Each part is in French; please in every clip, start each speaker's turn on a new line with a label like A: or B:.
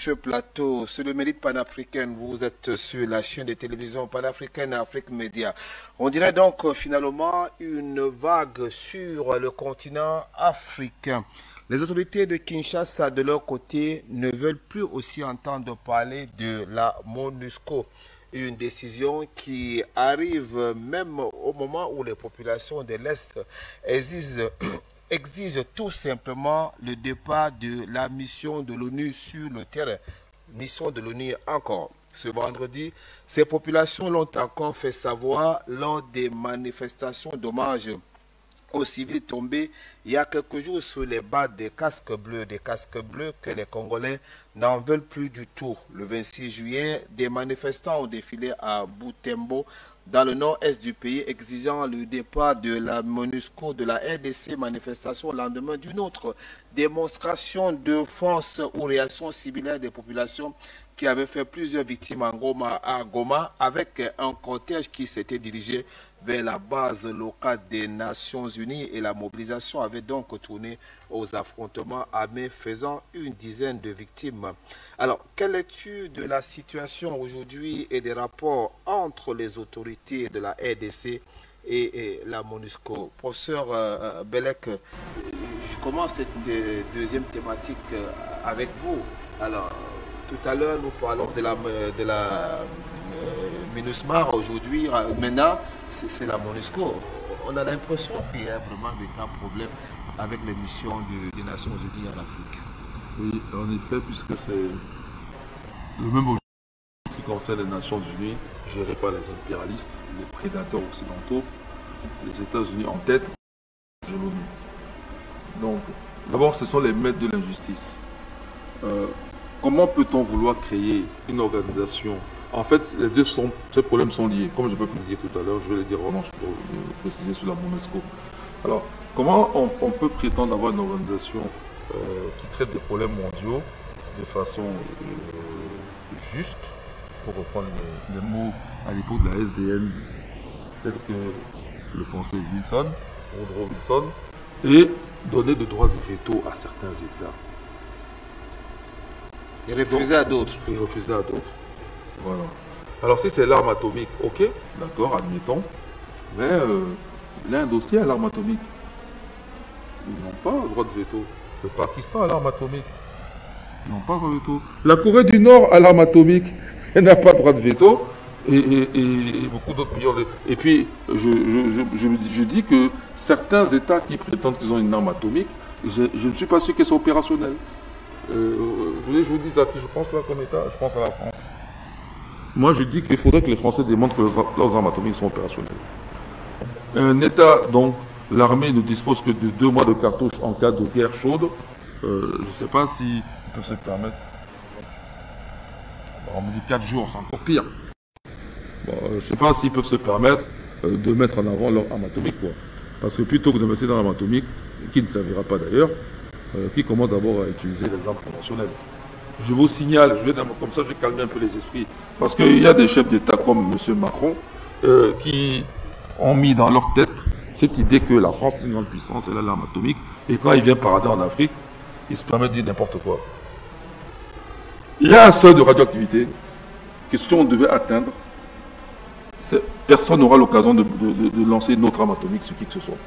A: ce plateau. C'est le Mérite panafricaine. Vous êtes sur la chaîne de télévision panafricaine Afrique Média. On dirait donc finalement une vague sur le continent africain. Les autorités de Kinshasa, de leur côté, ne veulent plus aussi entendre parler de la MONUSCO. Une décision qui arrive même au moment où les populations de l'Est exigent tout simplement le départ de la mission de l'ONU sur le terrain. Mission de l'ONU encore. Ce vendredi, ces populations l'ont encore fait savoir lors des manifestations d'hommage aux civils tombés il y a quelques jours sur les bas des casques bleus que les Congolais n'en veulent plus du tout. Le 26 juillet, des manifestants ont défilé à Butembo, dans le nord-est du pays, exigeant le départ de la MONUSCO de la RDC, manifestation au lendemain d'une autre démonstration de force ou réaction similaire des populations qui avaient fait plusieurs victimes à Goma, avec un cortège qui s'était dirigé vers la base locale des Nations Unies, et la mobilisation avait donc tourné aux affrontements armés faisant une dizaine de victimes. Alors, quelle est-tu de la situation aujourd'hui et des rapports entre les autorités de la RDC et la MONUSCO? Professeur Belek, je commence cette deuxième thématique avec vous. Alors, tout à l'heure, nous parlons de la MINUSMA. Aujourd'hui, maintenant, c'est la MONUSCO. On a l'impression qu'il y a vraiment de grands problèmes avec les missions des Nations Unies en Afrique.
B: Oui, en effet, puisque c'est le même objectif qui concerne les Nations Unies, gérées par les impérialistes, les prédateurs occidentaux, les États-Unis en tête de l'ONU. Donc, d'abord, ce sont les maîtres de l'injustice. Comment peut-on vouloir créer une organisation? En fait, ces problèmes sont liés. Comme je peux le dire tout à l'heure, je vais le dire vraiment pour préciser sur la MONUSCO. Alors, comment on peut prétendre avoir une organisation qui traite des problèmes mondiaux de façon juste, pour reprendre les mots à l'époque de la SDN, tels que le pensait Wilson, Woodrow Wilson, et donner des droits de veto à certains États.
A: Et refuser à d'autres.
B: Et refuser à d'autres. Voilà. Alors si c'est l'arme atomique, ok, d'accord, admettons. Mais l'Inde aussi a l'arme atomique. Ils n'ont pas le droit de veto. Le Pakistan a l'arme atomique. Ils n'ont pas le droit de veto. La Corée du Nord a l'arme atomique. Elle n'a pas le droit de veto. Et beaucoup d'autres pays ont... Et puis, je dis que certains États qui prétendent qu'ils ont une arme atomique, je ne suis pas sûr qu'elles soient opérationnelles. Vous voulez que je vous dise à qui je pense là comme État? Je pense à la France. Moi, je dis qu'il faudrait que les Français démontrent que leurs armes atomiques sont opérationnelles. Un État dont l'armée ne dispose que de 2 mois de cartouches en cas de guerre chaude, je ne sais pas s'ils peuvent se permettre. On me dit 4 jours, c'est encore pire. Bon, je ne sais pas s'ils peuvent se permettre de mettre en avant leur arme atomique, quoi. Parce que plutôt que de mettre dans l'arme atomique, qui ne servira pas d'ailleurs, qui commence d'abord à utiliser les armes conventionnelles. Je vous signale, comme ça je vais calmer un peu les esprits, parce qu'il y a des chefs d'État comme M. Macron qui ont mis dans leur tête cette idée que la France est une grande puissance, elle a l'arme atomique, et quand il vient parader en Afrique, il se permet de dire n'importe quoi. Il y a un seuil de radioactivité que si on devait atteindre, personne n'aura l'occasion de lancer une autre arme atomique sur qui que ce soit.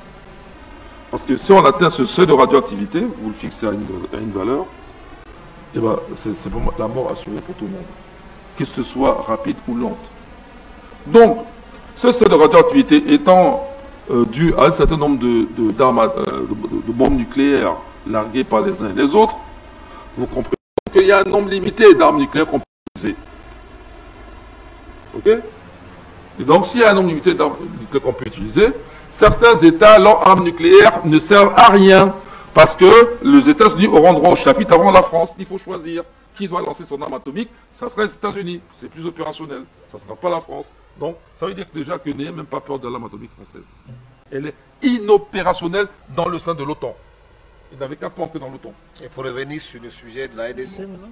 B: Parce que si on atteint ce seuil de radioactivité, vous le fixez à une valeur, et ben, c'est la mort assurée pour tout le monde. Que ce soit rapide ou lente. Donc, ce seuil de radioactivité étant dû à un certain nombre de bombes nucléaires larguées par les uns et les autres, vous comprenez qu'il y a un nombre limité d'armes nucléaires qu'on peut utiliser. Ok? Et donc, s'il y a un nombre limité d'armes nucléaires qu'on peut utiliser, certains États, leurs armes nucléaires ne servent à rien. Parce que les États-Unis auront droit au chapitre avant la France. Il faut choisir qui doit lancer son arme atomique. Ça sera les États-Unis. C'est plus opérationnel. Ça ne sera pas la France. Donc, ça veut dire que déjà que n'ayez même pas peur de l'arme atomique française. Elle est inopérationnelle dans le sein de l'OTAN. Il n'avait qu'à pas entrer dans l'OTAN.
A: Et pour revenir sur le sujet de la RDC maintenant?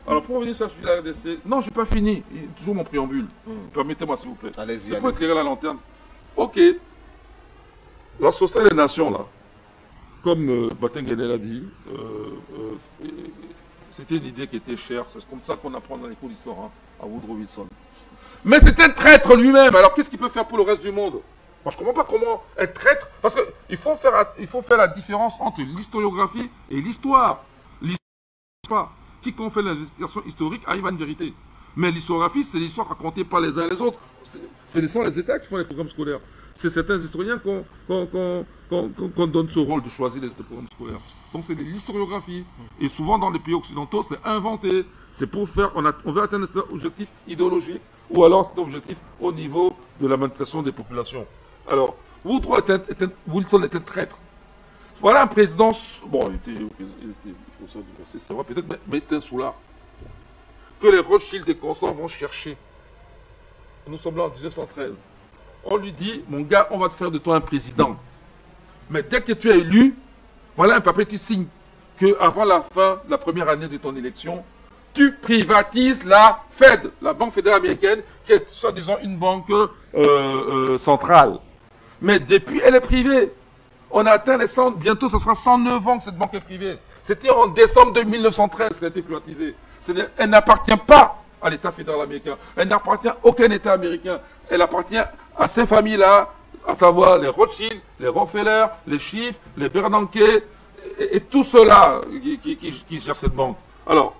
B: Alors, pour revenir sur le sujet de la RDC, non, je n'ai pas fini. Toujours mon préambule. Permettez-moi, s'il vous plaît.
A: Allez-y.
B: C'est pour éclairer la lanterne. Ok. La Société des Nations, là, comme Batengene l'a dit, C'était une idée qui était chère. C'est comme ça qu'on apprend dans les cours d'histoire, hein, à Woodrow Wilson. Mais c'est un traître lui-même. Alors qu'est-ce qu'il peut faire pour le reste du monde? Moi, je ne comprends pas comment être traître. Parce qu'il faut faire la différence entre l'historiographie et l'histoire. L'histoire, quiconque fait l'investigation historique arrive à une vérité. Mais l'historiographie, c'est l'histoire racontée par les uns et les autres. Ce sont les États qui font les programmes scolaires. C'est certains historiens qu'on donne ce rôle de choisir les programmes scolaires. Donc c'est de l'historiographie. Et souvent dans les pays occidentaux, c'est inventé. C'est pour faire, on veut atteindre cet objectif idéologique ou alors cet objectif au niveau de la manipulation des populations. Alors, Wilson était traître. Voilà un président, bon, il était au sein du conseil, c'est vrai peut-être, mais c'était un soulard. Que les Rothschild et consorts vont chercher. Nous sommes là en 1913. On lui dit, mon gars, on va te faire de toi un président. Mais dès que tu es élu, voilà un papier, tu signes qu'avant la fin de la première année de ton élection, tu privatises la Fed, la Banque fédérale américaine, qui est soi-disant une banque centrale. Mais depuis, elle est privée. On a atteint les 100, bientôt ce sera 109 ans que cette banque est privée. C'était en décembre de 1913 qu'elle a été privatisée. Elle n'appartient pas à l'État fédéral américain. Elle n'appartient à aucun État américain. Elle appartient à ces familles-là, à savoir les Rothschild, les Rockefeller, les Schiff, les Bernanke, et tout cela qui gèrent cette banque. Alors,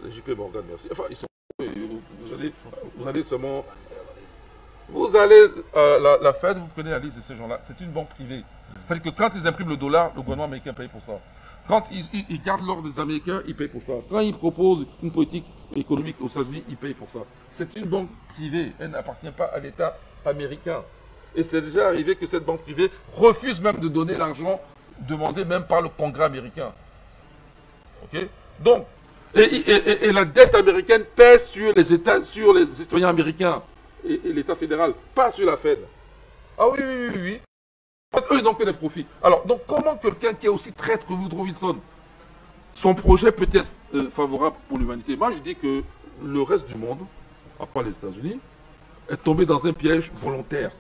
B: les JP Morgan, merci. Enfin, ils sont... Vous allez seulement... Vous allez, la Fed, vous prenez la liste de ces gens-là, c'est une banque privée. C'est-à-dire que quand ils impriment le dollar, le gouvernement américain paye pour ça. Quand ils gardent l'or des Américains, ils payent pour ça. Quand ils proposent une politique économique aux États-Unis, ils payent pour ça. C'est une banque privée, elle n'appartient pas à l'État américain. Et c'est déjà arrivé que cette banque privée refuse même de donner l'argent demandé même par le Congrès américain. Ok? Donc, et la dette américaine pèse sur les États, sur les citoyens américains et l'État fédéral, pas sur la Fed. Ah oui, oui, oui, oui. Eux n'ont que des profits. Alors, donc comment quelqu'un qui est aussi traître que Woodrow Wilson, son projet peut être favorable pour l'humanité? Moi, je dis que le reste du monde, à part les États-Unis, est tombé dans un piège volontaire.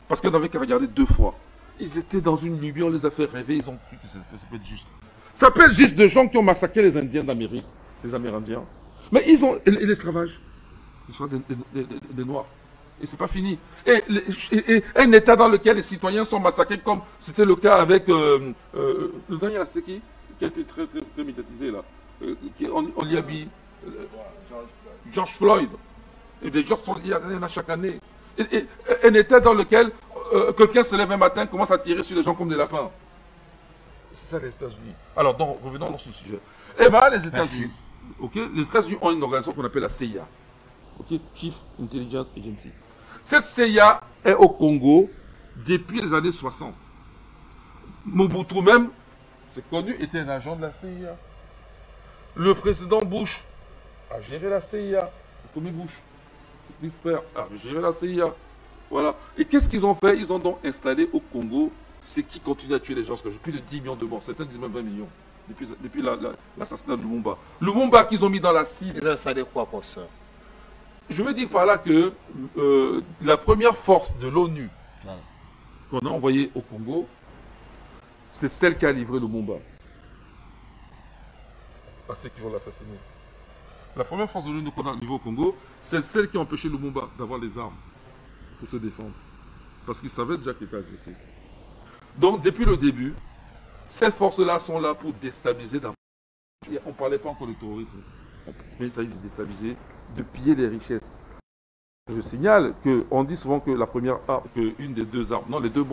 B: Parce qu'on n'avait qu'à regarder deux fois. Ils étaient dans une Libye, on les a fait rêver, ils ont cru que ça peut être juste. Ça peut être juste de gens qui ont massacré les Indiens d'Amérique, les Amérindiens. Mais ils ont... Et l'esclavage, l'histoire des Noirs. Et c'est pas fini. Et un État dans lequel les citoyens sont massacrés, comme c'était le cas avec le dernier, c'est qui a été très médiatisé là. On l'y habille. George Floyd. Et des gens sont liés à chaque année. Et un État dans lequel quelqu'un se lève un matin, commence à tirer sur les gens comme des lapins. C'est ça les États-Unis. Alors, donc, revenons dans ce sujet. Eh bien, les États-Unis. Okay, les États-Unis ont une organisation qu'on appelle la CIA. Okay, Chief Intelligence Agency. Cette CIA est au Congo depuis les années 60. Mobutu même, c'est connu, était un agent de la CIA. Le président Bush a géré la CIA. Le premier Bush, l'expert, a géré la CIA. Voilà. Et qu'est-ce qu'ils ont fait? Ils ont donc installé au Congo ce qui continue à tuer les gens. Parce que j'ai plus de 10 millions de morts. Certains disent même 20 millions. Depuis l'assassinat de Lumumba. Lumumba qu'ils ont mis dans la cible.
A: Ils ont installé quoi pour ça?
B: Je veux dire par là que la première force de l'ONU qu'on a envoyée au Congo, c'est celle qui a livré Lumumba à ceux qui vont l'assassiner. La première force de l'ONU qu'on a livrée au Congo, c'est celle qui a empêché Lumumba d'avoir les armes pour se défendre. Parce qu'il savait déjà qu'il était agressé. Donc, depuis le début, ces forces-là sont là pour déstabiliser. On ne parlait pas encore de terrorisme. Mais il s'agit de déstabiliser, de piller les richesses. Je signale qu'on dit souvent que la première arme, qu'une des deux armes, non, les deux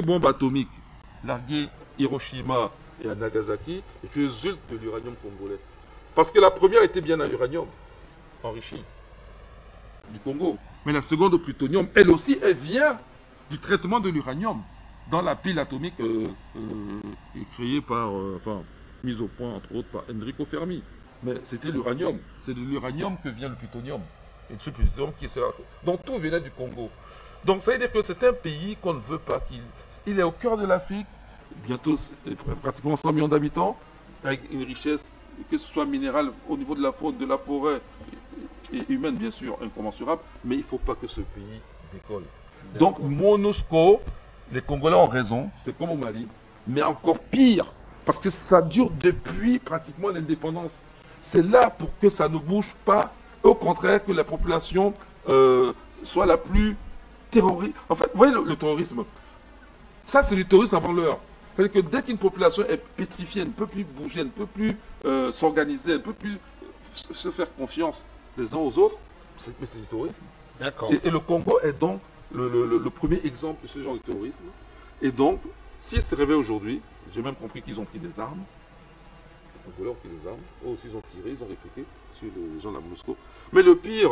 B: bombes atomiques larguées Hiroshima et à Nagasaki résultent de l'uranium congolais. Parce que la première était bien à l'uranium, enrichi, du Congo. Mais la seconde au plutonium, elle aussi, elle vient du traitement de l'uranium dans la pile atomique créée par, enfin, mise au point entre autres par Enrico Fermi. Mais c'était l'uranium. C'est de l'uranium que vient le plutonium. Et ce plutonium qui est... Donc tout venait du Congo. Donc ça veut dire que c'est un pays qu'on ne veut pas. Il est au cœur de l'Afrique, bientôt pratiquement 100 millions d'habitants, avec une richesse, que ce soit minérale au niveau de la faune, de la forêt, et humaine bien sûr, incommensurable. Mais il ne faut pas que ce pays décolle. Donc MONUSCO, les Congolais ont raison, c'est comme au Mali, mais encore pire. Parce que ça dure depuis pratiquement l'indépendance. C'est là pour que ça ne bouge pas. Au contraire, que la population soit la plus terroriste. En fait, vous voyez le terrorisme. Ça, c'est du terrorisme avant l'heure. C'est-à-dire que dès qu'une population est pétrifiée, elle ne peut plus bouger, elle ne peut plus s'organiser, elle ne peut plus se faire confiance les uns aux autres, c'est du terrorisme.
A: D'accord.
B: Et le Congo est donc le premier exemple de ce genre de terrorisme. Et donc, s'ils se réveillent aujourd'hui, j'ai même compris qu'ils ont pris des armes. Les Congolais ont pris des armes. Eux aussi, ils ont tiré, ils ont répliqué sur les gens de la MONUSCO. Mais le pire,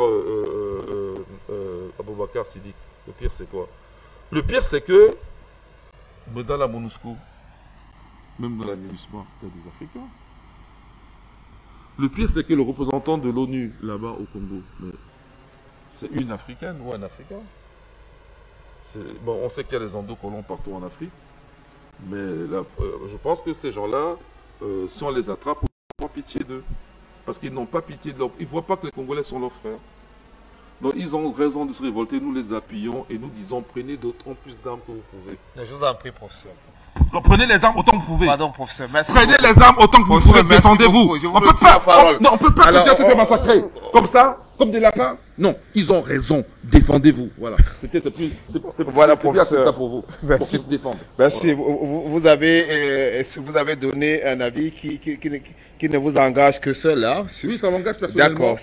B: Aboubakar Sidik, le pire c'est quoi? Le pire c'est que, dans la MONUSCO, même dans la MINUSMA, il y a des Africains. Le pire c'est que le représentant de l'ONU là-bas au Congo, c'est une Africaine ou un Africain. Bon, on sait qu'il y a des endocolons partout en Afrique, mais là, je pense que ces gens-là, si on les attrape, on n'a pas pitié d'eux. Parce qu'ils n'ont pas pitié de leur... Ils ne voient pas que les Congolais sont leurs frères. Donc ils ont raison de se révolter, nous les appuyons et nous disons prenez d'autant plus d'armes que vous pouvez.
A: Je vous en prie, professeur.
B: Donc, prenez les armes autant que vous pouvez.
A: Pardon, professeur, merci.
B: Prenez les armes autant que vous pouvez, défendez-vous. On ne peut pas dire que c'est massacré. Comme ça, comme des lapins. Non, ils ont raison. Défendez-vous. Voilà. Peut-être c'est plus,
A: voilà,
B: plus acceptable pour vous.
A: Merci.
B: Pour se défendre.
A: Merci. Voilà. Vous avez donné un avis qui ne vous engage que cela.
B: Oui, ça m'engage personnellement.
A: D'accord.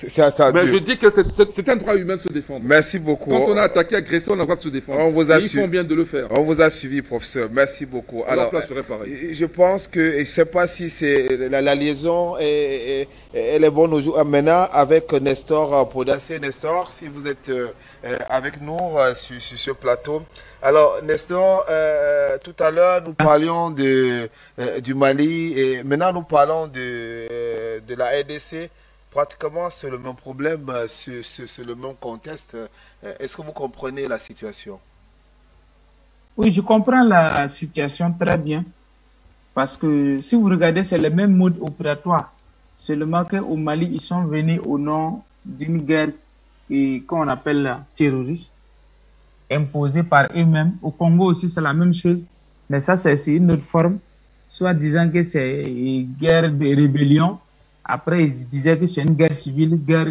B: Mais je dis que c'est un droit humain de se défendre.
A: Merci beaucoup.
B: Quand on a attaqué, agressé, on a le droit de se défendre. Ils font bien de le faire.
A: On vous a suivi, professeur. Merci beaucoup. Alors, je pense que, je ne sais pas si c'est la liaison elle est bonne aujourd'hui. Maintenant, avec Nestor Podassé. Nestor, si vous êtes avec nous sur ce plateau. Alors, Nestor, tout à l'heure, nous parlions du Mali et maintenant nous parlons de la RDC. Pratiquement, c'est le même problème, c'est le même contexte. Est-ce que vous comprenez la situation?
C: Oui, je comprends la situation très bien. Parce que si vous regardez, c'est le même mode opératoire. Seulement qu'au Mali, ils sont venus au nom d'une guerre qu'on appelle terroriste, imposée par eux-mêmes. Au Congo aussi, c'est la même chose. Mais ça, c'est une autre forme. Soit disant que c'est une guerre de rébellion. Après, ils disaient que c'est une guerre civile, guerre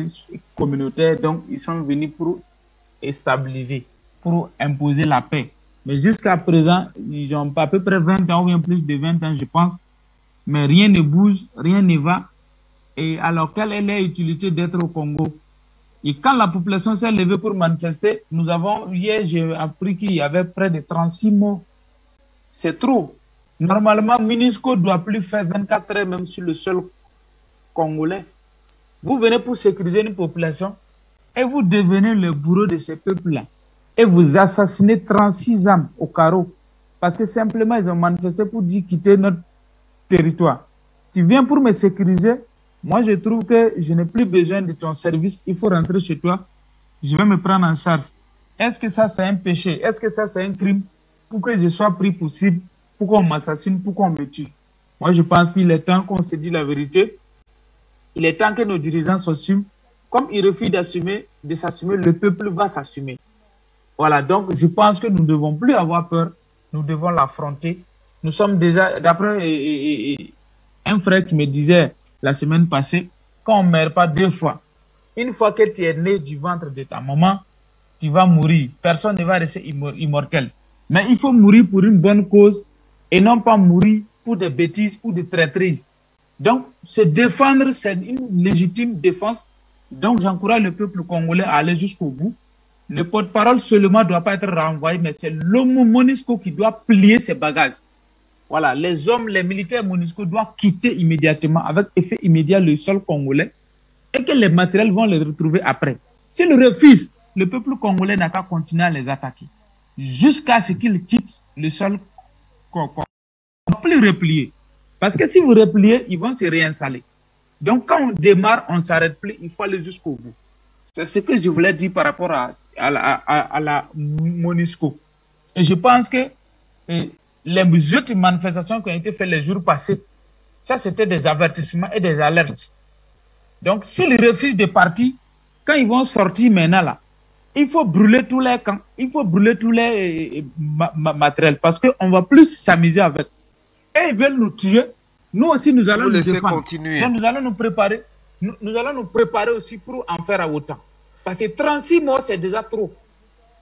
C: communautaire. Donc, ils sont venus pour stabiliser, pour imposer la paix. Mais jusqu'à présent, ils ont à peu près 20 ans ou bien plus de 20 ans, je pense. Mais rien ne bouge, rien ne va. Et alors, quelle est l'utilité d'être au Congo? Et quand la population s'est levée pour manifester, hier, j'ai appris qu'il y avait près de 36 morts. C'est trop. Normalement, MINUSCO ne doit plus faire 24 heures même sur le sol congolais. Vous venez pour sécuriser une population et vous devenez le bourreau de ces peuples-là. Et vous assassinez 36 âmes au carreau. Parce que simplement, ils ont manifesté pour dire quitter notre territoire. Tu viens pour me sécuriser. Moi, je trouve que je n'ai plus besoin de ton service. Il faut rentrer chez toi. Je vais me prendre en charge. Est-ce que ça, c'est un péché? Est-ce que ça, c'est un crime? Pour que je sois pris pour cible, pour qu'on m'assassine, pour qu'on me tue. Moi, je pense qu'il est temps qu'on se dise la vérité. Il est temps que nos dirigeants s'assument. Comme ils refusent de s'assumer, le peuple va s'assumer. Voilà, donc je pense que nous ne devons plus avoir peur. Nous devons l'affronter. Nous sommes déjà, d'après un frère qui me disait la semaine passée, quand on ne meurt pas 2 fois, une fois que tu es né du ventre de ta maman, tu vas mourir. Personne ne va rester immortel. Mais il faut mourir pour une bonne cause et non pas mourir pour des bêtises ou des traîtrises. Donc, se défendre, c'est une légitime défense. Donc, j'encourage le peuple congolais à aller jusqu'au bout. Le porte-parole seulement ne doit pas être renvoyé, mais c'est l'homme MONUSCO qui doit plier ses bagages. Voilà, les hommes, les militaires MONUSCO doivent quitter immédiatement, avec effet immédiat, le sol congolais et que les matériels vont les retrouver après. S'ils refusent, le peuple congolais n'a qu'à continuer à les attaquer jusqu'à ce qu'ils quittent le sol congolais. On ne peut plus replier. Parce que si vous repliez, ils vont se réinstaller. Donc, quand on démarre, on ne s'arrête plus, il faut aller jusqu'au bout. C'est ce que je voulais dire par rapport à la MONUSCO. Et je pense que les autres manifestations qui ont été faites les jours passés, ça c'était des avertissements et des alertes. Donc, s'ils refusent de partir, quand ils vont sortir maintenant là, il faut brûler tous les camps, il faut brûler tous les matériels parce qu'on ne va plus s'amuser avec. Et ils veulent nous tuer Nous aussi, nous allons
A: Vous
C: nous
A: laissez
C: défendre.
A: continuer.
C: Donc, nous allons nous préparer. Nous allons nous préparer aussi pour en faire à autant. Parce que 36 morts, c'est déjà trop.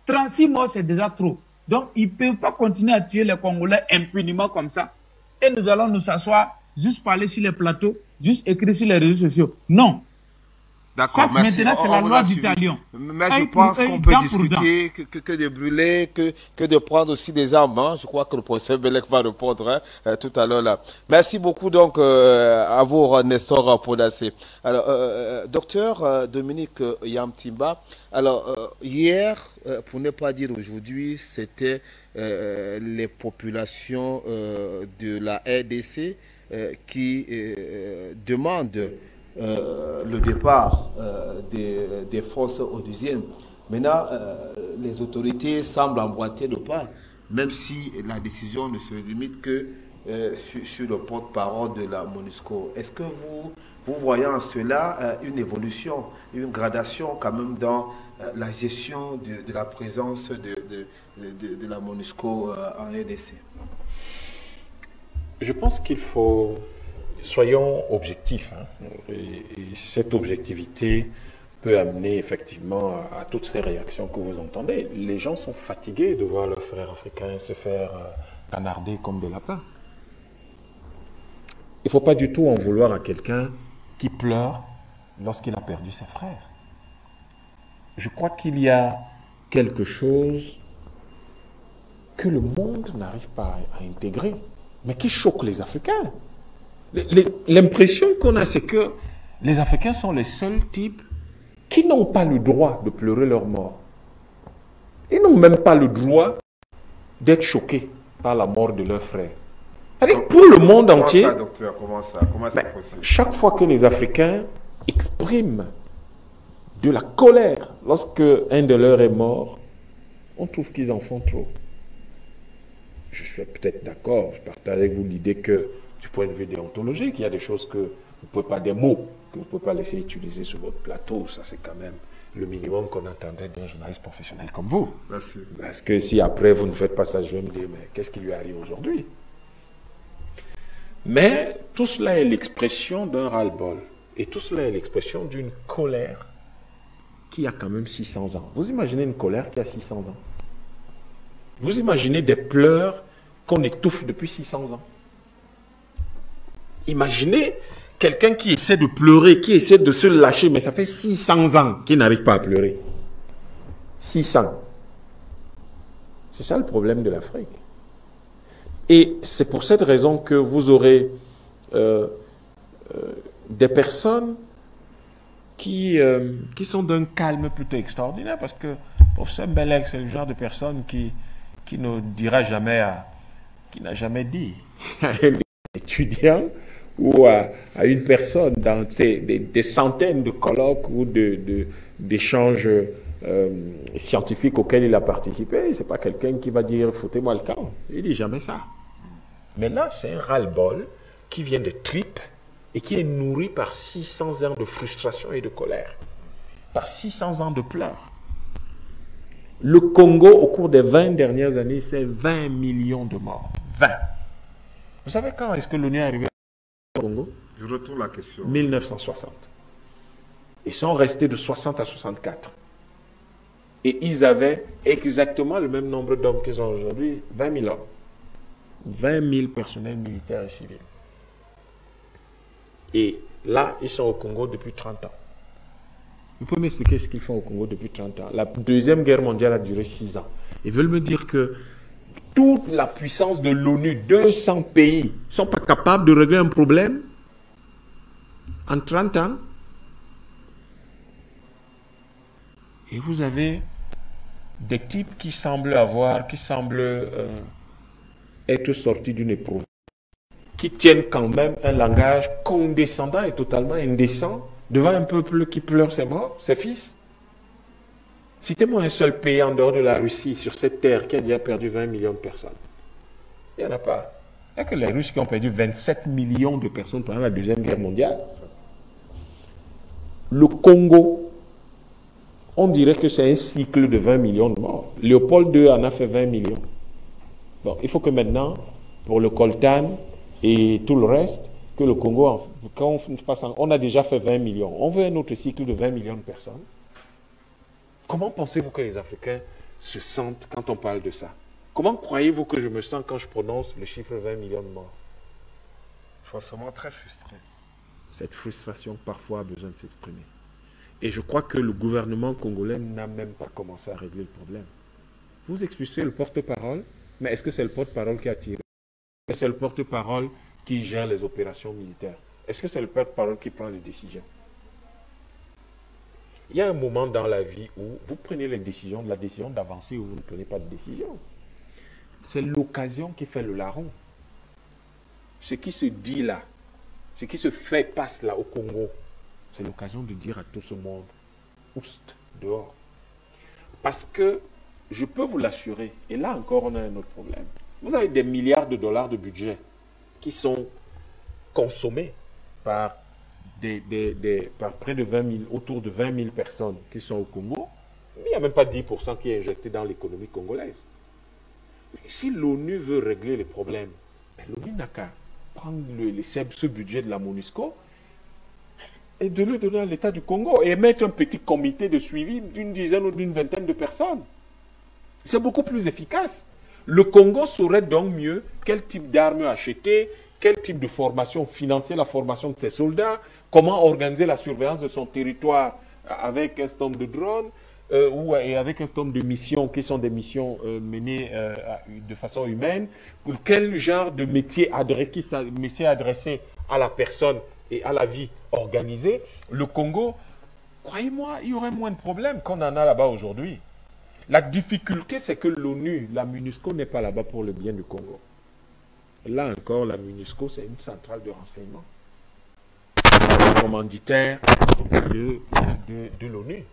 C: 36 morts, c'est déjà trop. Donc, ils ne peuvent pas continuer à tuer les Congolais impunément comme ça. Et nous allons nous asseoir, juste parler sur les plateaux, juste écrire sur les réseaux sociaux. Non.
A: D'accord,
C: Ça,
A: merci.
C: maintenant, c'est
A: On
C: la
A: vous
C: loi
A: a
C: du
A: suivi.
C: talion.
A: Mais je
C: Œil pour
A: pense
C: œil,
A: qu'on peut
C: dent pour dent.
A: discuter que de brûler, que de prendre aussi des armes. Hein. Je crois que le professeur Belek va répondre tout à l'heure là. Merci beaucoup donc à vous, Nestor Podacé. Alors, docteur Dominique Yamtimba, alors hier, pour ne pas dire aujourd'hui, c'était les populations de la RDC qui demandent le départ des forces onusiennes. Maintenant, les autorités semblent emboîter le pas, même si la décision ne se limite que sur le porte-parole de la MONUSCO. Est-ce que vous voyez en cela une évolution, une gradation quand même dans la gestion de la présence de la MONUSCO en RDC?
D: Je pense qu'il faut... Soyons objectifs, hein. Et cette objectivité peut amener effectivement à toutes ces réactions que vous entendez. Les gens sont fatigués de voir leurs frères africains se faire canarder comme des lapins. Il ne faut pas du tout en vouloir à quelqu'un qui pleure lorsqu'il a perdu ses frères. Je crois qu'il y a quelque chose que le monde n'arrive pas à intégrer, mais qui choque les Africains. L'impression qu'on a, c'est que les Africains sont les seuls types qui n'ont pas le droit de pleurer leur mort. Ils n'ont même pas le droit d'être choqués par la mort de leurs frères. Pour le monde entier,
A: Comment ça, docteur? Comment c'est possible?
D: chaque fois que les Africains expriment de la colère lorsque un de leurs est mort, on trouve qu'ils en font trop. Je suis peut-être d'accord, je partage avec vous l'idée que du point de vue déontologique, il y a des choses que vous ne pouvez pas, des mots que vous ne pouvez pas laisser utiliser sur votre plateau. Ça, c'est quand même le minimum qu'on attendrait d'un journaliste professionnel comme vous.
A: Merci.
D: Parce que si après vous ne faites pas ça, je vais me dire, mais qu'est-ce qui lui arrive aujourd'hui? Mais tout cela est l'expression d'un ras-le-bol. Et tout cela est l'expression d'une colère qui a quand même 600 ans. Vous imaginez une colère qui a 600 ans? Vous imaginez des pleurs qu'on étouffe depuis 600 ans? Imaginez quelqu'un qui essaie de pleurer, qui essaie de se lâcher, mais ça fait 600 ans qu'il n'arrive pas à pleurer. 600. C'est ça le problème de l'Afrique. Et c'est pour cette raison que vous aurez des personnes qui sont d'un calme plutôt extraordinaire, parce que professeur Belek, c'est le genre de personne qui ne dira jamais, qui n'a jamais dit à un étudiant ou à une personne dans des centaines de colloques ou d'échanges scientifiques auxquels il a participé. C'est pas quelqu'un qui va dire « foutez-moi le camp ». Il dit jamais ça. Mais là, c'est un ras-le-bol qui vient de tripes et qui est nourri par 600 ans de frustration et de colère, par 600 ans de pleurs. Le Congo, au cours des 20 dernières années, c'est 20 millions de morts. 20. Vous savez quand est-ce que l'ONU est arrivée au Congo?
A: Je retourne la question.
D: 1960. Ils sont restés de 60 à 64. Et ils avaient exactement le même nombre d'hommes qu'ils ont aujourd'hui, 20 000 hommes. 20 000 personnels militaires et civils. Et là, ils sont au Congo depuis 30 ans. Vous pouvez m'expliquer ce qu'ils font au Congo depuis 30 ans? La Deuxième Guerre mondiale a duré 6 ans. Ils veulent me dire que toute la puissance de l'ONU, 200 pays, ne sont pas capables de régler un problème en 30 ans. Et vous avez des types qui semblent être sortis d'une épreuve, qui tiennent quand même un langage condescendant et totalement indécent devant un peuple qui pleure ses morts, ses fils. Citez-moi un seul pays en dehors de la Russie sur cette terre qui a déjà perdu 20 millions de personnes. Il n'y en a pas. Il n'y a que les Russes qui ont perdu 27 millions de personnes pendant la Deuxième Guerre mondiale. Le Congo, on dirait que c'est un cycle de 20 millions de morts. Léopold II en a fait 20 millions. Bon, il faut que maintenant, pour le coltan et tout le reste, que le Congo, quand on a déjà fait 20 millions, on veut un autre cycle de 20 millions de personnes. Comment pensez-vous que les Africains se sentent quand on parle de ça? Comment croyez-vous que je me sens quand je prononce le chiffre 20 millions de morts?
A: Forcément très frustré.
D: Cette frustration parfois a besoin de s'exprimer. Et je crois que le gouvernement congolais n'a même pas commencé à régler le problème. Vous expulsez le porte-parole, mais est-ce que c'est le porte-parole qui a tiré? Est-ce que c'est le porte-parole qui gère les opérations militaires? Est-ce que c'est le porte-parole qui prend les décisions? Il y a un moment dans la vie où vous prenez les décisions, la décision d'avancer ou vous ne prenez pas de décision. C'est l'occasion qui fait le larron. Ce qui se dit là, ce qui se fait, passe là au Congo, c'est l'occasion de dire à tout ce monde, oust, dehors. Parce que, je peux vous l'assurer, et là encore on a un autre problème. Vous avez des milliards de dollars de budget qui sont consommés par par près de 20 000, autour de 20 000 personnes qui sont au Congo, mais il n'y a même pas 10% qui est injecté dans l'économie congolaise. Si l'ONU veut régler les problèmes, l'ONU n'a qu'à prendre ce budget de la MONUSCO et de le donner à l'État du Congo et mettre un petit comité de suivi d'une dizaine ou d'une vingtaine de personnes. C'est beaucoup plus efficace. Le Congo saurait donc mieux quel type d'armes acheter, quel type de formation, financer la formation de ses soldats, comment organiser la surveillance de son territoire avec un certain nombre de drones et avec un certain nombre de missions qui sont des missions menées de façon humaine, quel genre de métier adressé à la personne et à la vie organisée. Le Congo, croyez-moi, il y aurait moins de problèmes qu'on en a là-bas aujourd'hui. La difficulté, c'est que l'ONU, la MONUSCO, n'est pas là-bas pour le bien du Congo. Là encore, la MONUSCO, c'est une centrale de renseignement. Commanditaire de l'ONU.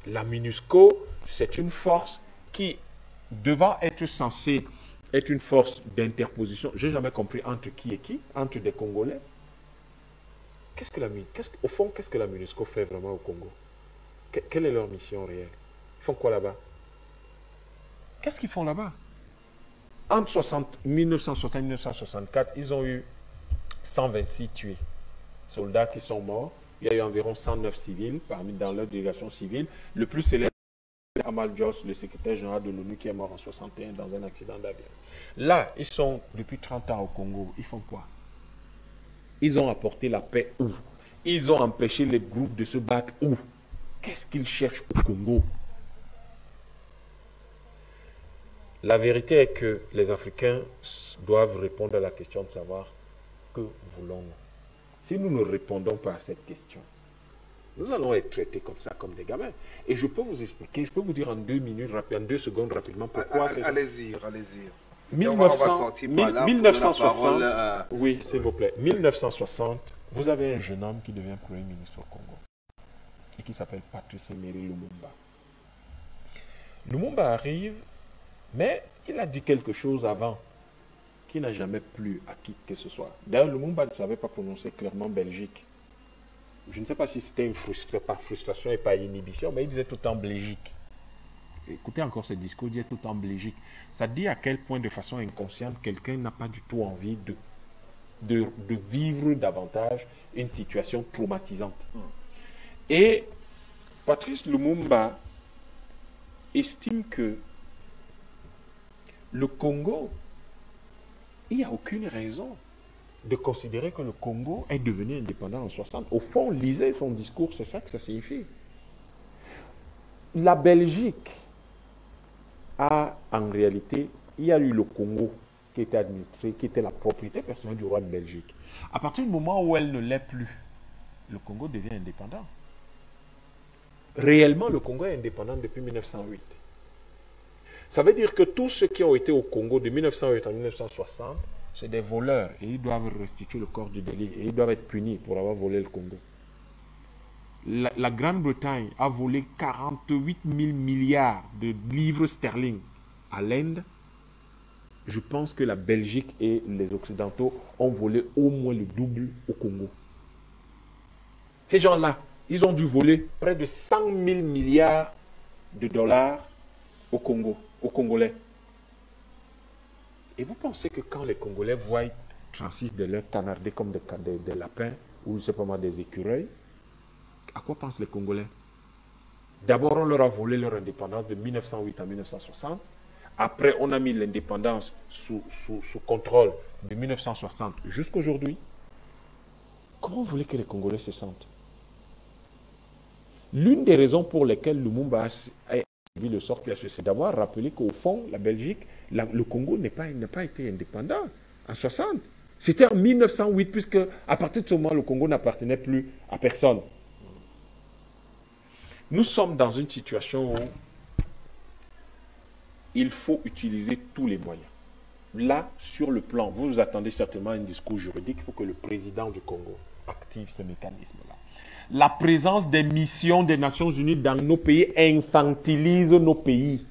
D: La MONUSCO, c'est une force qui, devant être censée être une force d'interposition, je n'ai jamais compris entre qui et qui, entre des Congolais. Au fond, qu'est-ce que la MONUSCO fait vraiment au Congo? Quelle est leur mission réelle? Ils font quoi là-bas? Qu'est-ce qu'ils font là-bas? Entre 1960 et 1964, ils ont eu 126 tués. Soldats qui sont morts. Il y a eu environ 109 civils dans leur délégation civile. Le plus célèbre, Amal Dios, le secrétaire général de l'ONU, qui est mort en 61 dans un accident d'avion. Là, ils sont depuis 30 ans au Congo. Ils font quoi? Ils ont apporté la paix où? Ils ont empêché les groupes de se battre où? Qu'est-ce qu'ils cherchent au Congo? La vérité est que les Africains doivent répondre à la question de savoir que voulons-nous. Si nous ne répondons pas à cette question, nous allons être traités comme ça, comme des gamins. Et je peux vous expliquer, je peux vous dire en 2 minutes, en 2 secondes rapidement pourquoi c'est...
A: Allez-y, allez-y.
D: 1960, oui, s'il vous plaît. 1960, vous avez un jeune homme qui devient Premier ministre au Congo et qui s'appelle Patrice Emery Lumumba. Lumumba arrive, mais il a dit quelque chose avant qui n'a jamais plu à qui que ce soit. D'ailleurs, Lumumba ne savait pas prononcer clairement Belgique. Je ne sais pas si c'était une par frustration et pas inhibition, mais il disait tout en Belgique. Écoutez encore ce discours, il disait tout en Belgique. Ça dit à quel point, de façon inconsciente, quelqu'un n'a pas du tout envie de vivre davantage une situation traumatisante. Et Patrice Lumumba estime que le Congo, il n'y a aucune raison de considérer que le Congo est devenu indépendant en 60. Au fond, lisez son discours, c'est ça que ça signifie. La Belgique a, en réalité, il y a eu le Congo qui était administré, qui était la propriété personnelle du roi de Belgique. À partir du moment où elle ne l'est plus, le Congo devient indépendant. Réellement, le Congo est indépendant depuis 1908. Ça veut dire que tous ceux qui ont été au Congo de 1908 à 1960, c'est des voleurs et ils doivent restituer le corps du délit et ils doivent être punis pour avoir volé le Congo. La Grande-Bretagne a volé 48 000 milliards de livres sterling à l'Inde. Je pense que la Belgique et les Occidentaux ont volé au moins le double au Congo. Ces gens-là, ils ont dû voler près de 100 000 milliards de dollars au Congo, aux Congolais. Et vous pensez que quand les Congolais voient Francis de leur canarder comme des lapins ou, je sais pas moi, des écureuils. À quoi pensent les Congolais? D'abord, on leur a volé leur indépendance de 1908 à 1960. Après, on a mis l'indépendance sous contrôle de 1960 jusqu'à aujourd'hui. Comment vous voulez que les Congolais se sentent? L'une des raisons pour lesquelles Lumumba a suivi le sort qu'il a suivi, c'est d'avoir rappelé qu'au fond, la Belgique, le Congo n'a pas été indépendant en 60. C'était en 1908, puisque à partir de ce moment, le Congo n'appartenait plus à personne. Nous sommes dans une situation où il faut utiliser tous les moyens. Là, sur le plan, vous vous attendez certainement à un discours juridique, il faut que le président du Congo active ce mécanisme-là. La présence des missions des Nations Unies dans nos pays infantilise nos pays.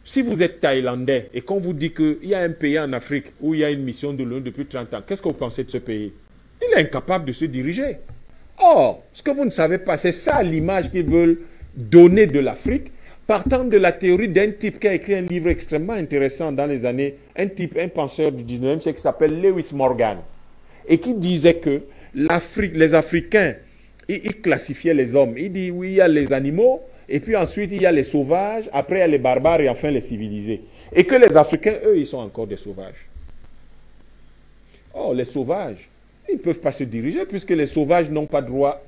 D: Si vous êtes thaïlandais et qu'on vous dit qu'il y a un pays en Afrique où il y a une mission de l'ONU depuis 30 ans, qu'est-ce que vous pensez de ce pays? Il est incapable de se diriger. Or, ce que vous ne savez pas, c'est ça l'image qu'ils veulent donner de l'Afrique, partant de la théorie d'un type qui a écrit un livre extrêmement intéressant dans les années, un penseur du 19e siècle qui s'appelle Lewis Morgan, et qui disait que les Africains, ils classifiaient les hommes. Il dit, oui, il y a les animaux, et puis ensuite, il y a les sauvages, après, il y a les barbares, et enfin les civilisés. Et que les Africains, eux, ils sont encore des sauvages. Or, les sauvages, ils ne peuvent pas se diriger, puisque les sauvages n'ont pas droit.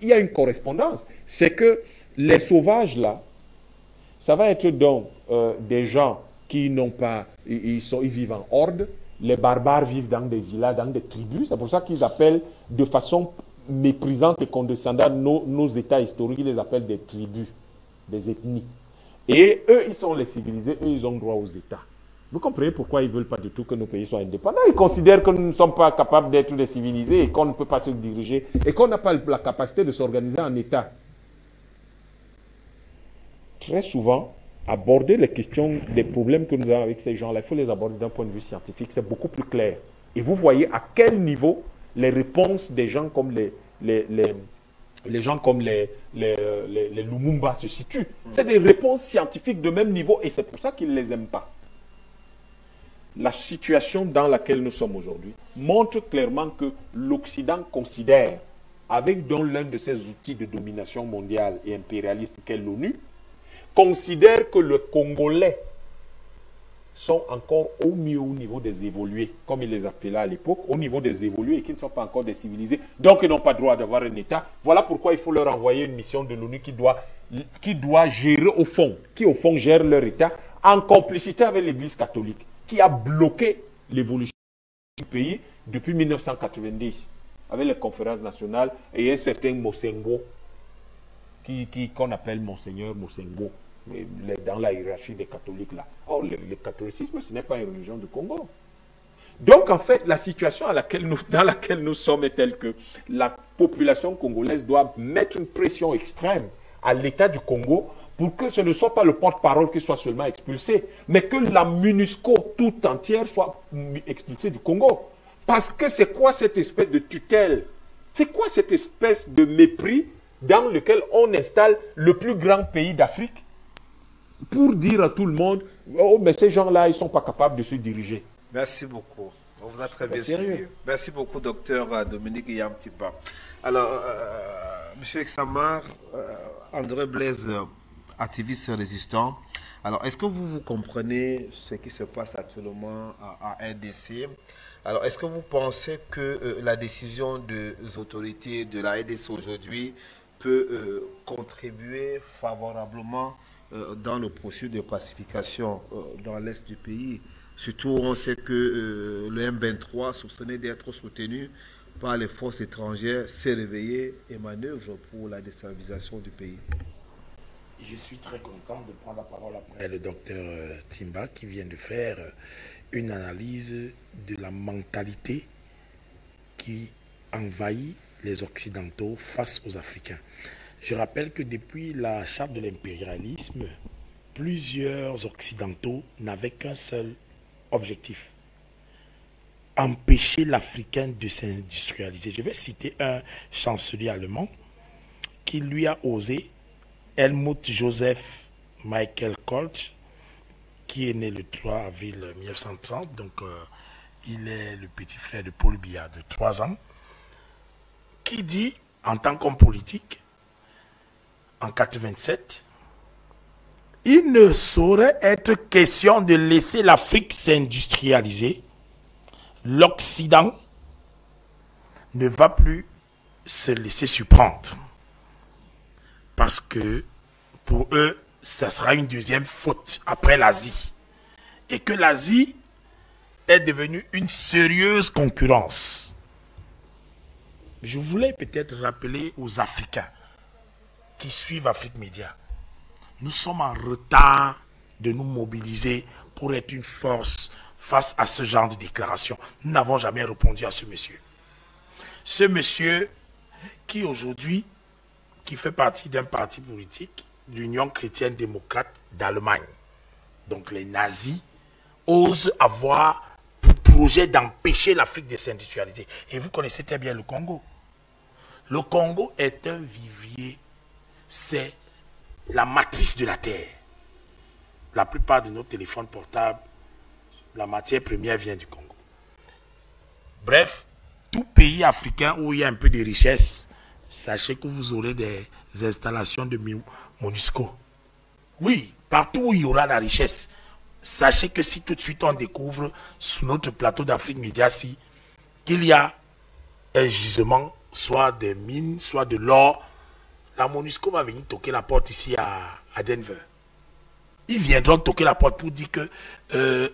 D: Il y a une correspondance. C'est que les sauvages, là, ça va être donc des gens qui n'ont pas, ils vivent en horde. Les barbares vivent dans des villages, dans des tribus. C'est pour ça qu'ils appellent de façon méprisante et condescendante nos États historiques. Ils les appellent des tribus, des ethnies. Et eux, ils sont les civilisés, eux, ils ont droit aux États. Vous comprenez pourquoi ils ne veulent pas du tout que nos pays soient indépendants? Ils considèrent que nous ne sommes pas capables d'être des civilisés et qu'on ne peut pas se diriger et qu'on n'a pas la capacité de s'organiser en État. Très souvent, aborder les questions, des problèmes que nous avons avec ces gens-là, il faut les aborder d'un point de vue scientifique, c'est beaucoup plus clair. Et vous voyez à quel niveau les réponses des gens comme les gens comme les Lumumba se situent. C'est des réponses scientifiques de même niveau et c'est pour ça qu'ils ne les aiment pas. La situation dans laquelle nous sommes aujourd'hui montre clairement que l'Occident considère, avec donc l'un de ses outils de domination mondiale et impérialiste qu'est l'ONU, considère que les Congolais sont encore au niveau des évolués, comme il les appelait à l'époque, au niveau des évolués et qui ne sont pas encore des civilisés, donc ils n'ont pas droit d'avoir un État. Voilà pourquoi il faut leur envoyer une mission de l'ONU qui doit gérer au fond, qui au fond gère leur État en complicité avec l'Église catholique, qui a bloqué l'évolution du pays depuis 1990, avec les conférences nationales et un certain Mosengo, qu'on appelle Monseigneur Mosengo, dans la hiérarchie des catholiques là. Or, le catholicisme, ce n'est pas une religion du Congo. Donc, en fait, la situation dans laquelle nous sommes est telle que la population congolaise doit mettre une pression extrême à l'État du Congo pour que ce ne soit pas le porte-parole qui soit seulement expulsé, mais que la MONUSCO tout entière soit expulsée du Congo. Parce que c'est quoi cette espèce de tutelle? C'est quoi cette espèce de mépris dans lequel on installe le plus grand pays d'Afrique pour dire à tout le monde, oh, mais ces gens-là, ils ne sont pas capables de se diriger.
A: Merci beaucoup. On vous a très bien
D: Sérieux.
A: suivi. Merci beaucoup, docteur Dominique Yamtipa. Alors, M. Examar, André Blaise, activiste résistant. Alors, est-ce que vous comprenez ce qui se passe actuellement à RDC? Alors, est-ce que vous pensez que la décision des autorités de la RDC aujourd'hui peut contribuer favorablement dans le processus de pacification dans l'est du pays? Surtout, on sait que le M23, soupçonné d'être soutenu par les forces étrangères, s'est réveillé et manœuvre pour la déstabilisation du pays.
E: Je suis très content de prendre la parole après le docteur Timba qui vient de faire une analyse de la mentalité qui envahit les Occidentaux face aux Africains. Je rappelle que depuis la charte de l'impérialisme, plusieurs Occidentaux n'avaient qu'un seul objectif: empêcher l'Africain de s'industrialiser. Je vais citer un chancelier allemand qui lui a osé, Helmut Joseph Michael Kohl, qui est né le 3 avril 1930, donc il est le petit frère de Paul Biya de 3 ans, qui dit, en tant qu'homme politique, en 87, il ne saurait être question de laisser l'Afrique s'industrialiser. L'Occident ne va plus se laisser surprendre. Parce que pour eux, ça sera une deuxième faute après l'Asie. Et que l'Asie est devenue une sérieuse concurrence. Je voulais peut-être rappeler aux Africains qui suivent Afrique Média. Nous sommes en retard de nous mobiliser pour être une force face à ce genre de déclaration. Nous n'avons jamais répondu à ce monsieur. Ce monsieur qui aujourd'hui, qui fait partie d'un parti politique, l'Union chrétienne démocrate d'Allemagne. Donc les nazis osent avoir pour projet d'empêcher l'Afrique de s'industrialiser. Et vous connaissez très bien le Congo. Le Congo est un vivier, c'est la matrice de la terre. La plupart de nos téléphones portables, la matière première vient du Congo. Bref, tout pays africain où il y a un peu de richesse, sachez que vous aurez des installations de MONUSCO. Oui, partout où il y aura la richesse, sachez que si tout de suite on découvre sur notre plateau d'Afrique Média qu'il y a un gisement, soit des mines, soit de l'or, la MONUSCO va venir toquer la porte ici à Denver. Ils viendront toquer la porte pour dire que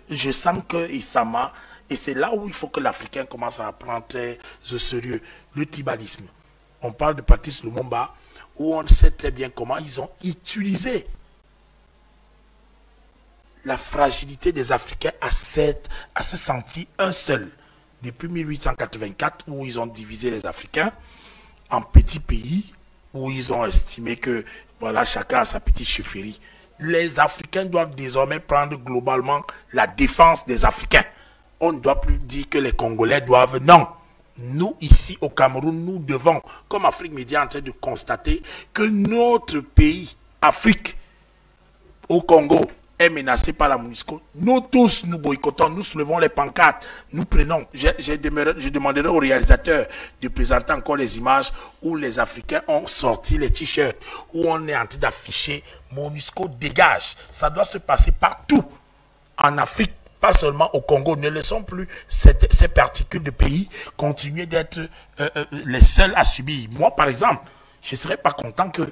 E: je sens que Isama, et c'est là où il faut que l'Africain commence à prendre très au sérieux le tribalisme. On parle de Patrice Lumumba, où on sait très bien comment ils ont utilisé la fragilité des Africains à se sentir un seul. Depuis 1884, où ils ont divisé les Africains en petits pays, où ils ont estimé que voilà, chacun a sa petite chefferie. Les Africains doivent désormais prendre globalement la défense des Africains. On ne doit plus dire que les Congolais doivent. Non. Nous, ici au Cameroun, nous devons, comme Afrique Média, en train de constater que notre pays, Afrique, au Congo, est menacé par la MONUSCO. Nous tous, nous boycottons, nous soulevons les pancartes, nous prenons. Je demanderai au réalisateur de présenter encore les images où les Africains ont sorti les t-shirts, où on est en train d'afficher MONUSCO dégage. Ça doit se passer partout en Afrique, pas seulement au Congo. Ne laissons plus ces particules de pays continuer d'être les seuls à subir. Moi, par exemple, je ne serais pas content que,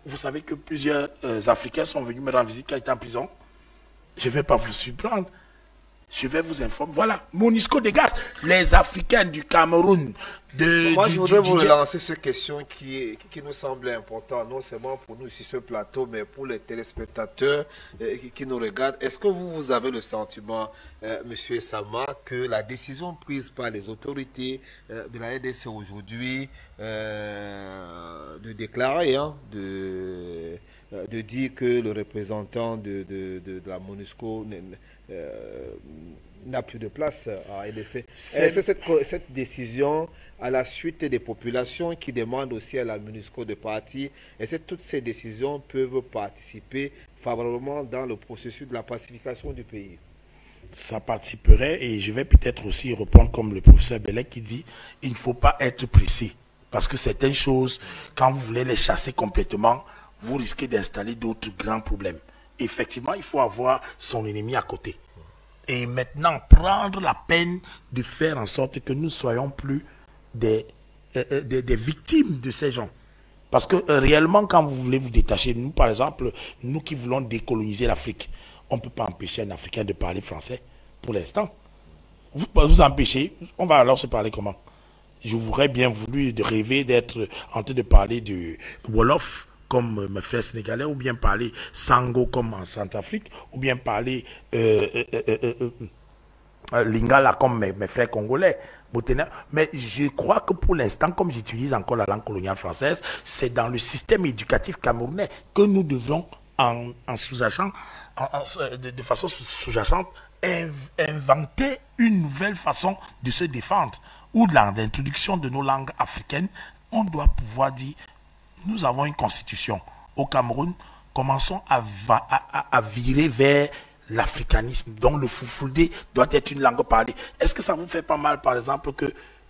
E: vous savez que plusieurs Africains sont venus me rendre visite quand j'étais en prison. Je ne vais pas vous surprendre. Je vais vous informer. Voilà, MONUSCO dégage. Les Africains du Cameroun.
A: Moi, je voudrais vous lancer cette question qui nous semble importante, non seulement pour nous sur ce plateau, mais pour les téléspectateurs qui nous regardent. Est-ce que vous avez le sentiment, Monsieur Sama, que la décision prise par les autorités de la RDC aujourd'hui de déclarer, de dire que le représentant de la MONUSCO n'a plus de place à RDC. Est-ce que cette décision, à la suite des populations qui demandent aussi à la MONUSCO de partir, est-ce que toutes ces décisions peuvent participer favorablement dans le processus de la pacification du pays?
E: Ça participerait, et je vais peut-être aussi répondre comme le professeur Belek qui dit il ne faut pas être pressé. Parce que certaines choses, quand vous voulez les chasser complètement, vous risquez d'installer d'autres grands problèmes. Effectivement, il faut avoir son ennemi à côté. Et maintenant, prendre la peine de faire en sorte que nous ne soyons plus des victimes de ces gens. Parce que réellement, quand vous voulez vous détacher, nous par exemple, nous qui voulons décoloniser l'Afrique, on ne peut pas empêcher un Africain de parler français pour l'instant. Vous empêchez, on va alors se parler comment? Je voudrais bien voulu de rêver d'être en train de parler du Wolof, comme mes frères sénégalais, ou bien parler Sango comme en Centrafrique, ou bien parler Lingala comme mes frères congolais. Mais je crois que pour l'instant, comme j'utilise encore la langue coloniale française, c'est dans le système éducatif camerounais que nous devrons, de façon sous-jacente, inventer une nouvelle façon de se défendre. Ou dans l'introduction de nos langues africaines, on doit pouvoir dire nous avons une constitution. Au Cameroun, commençons à virer vers l'africanisme, dont le Fulfulde doit être une langue parlée. Est-ce que ça vous fait pas mal, par exemple, que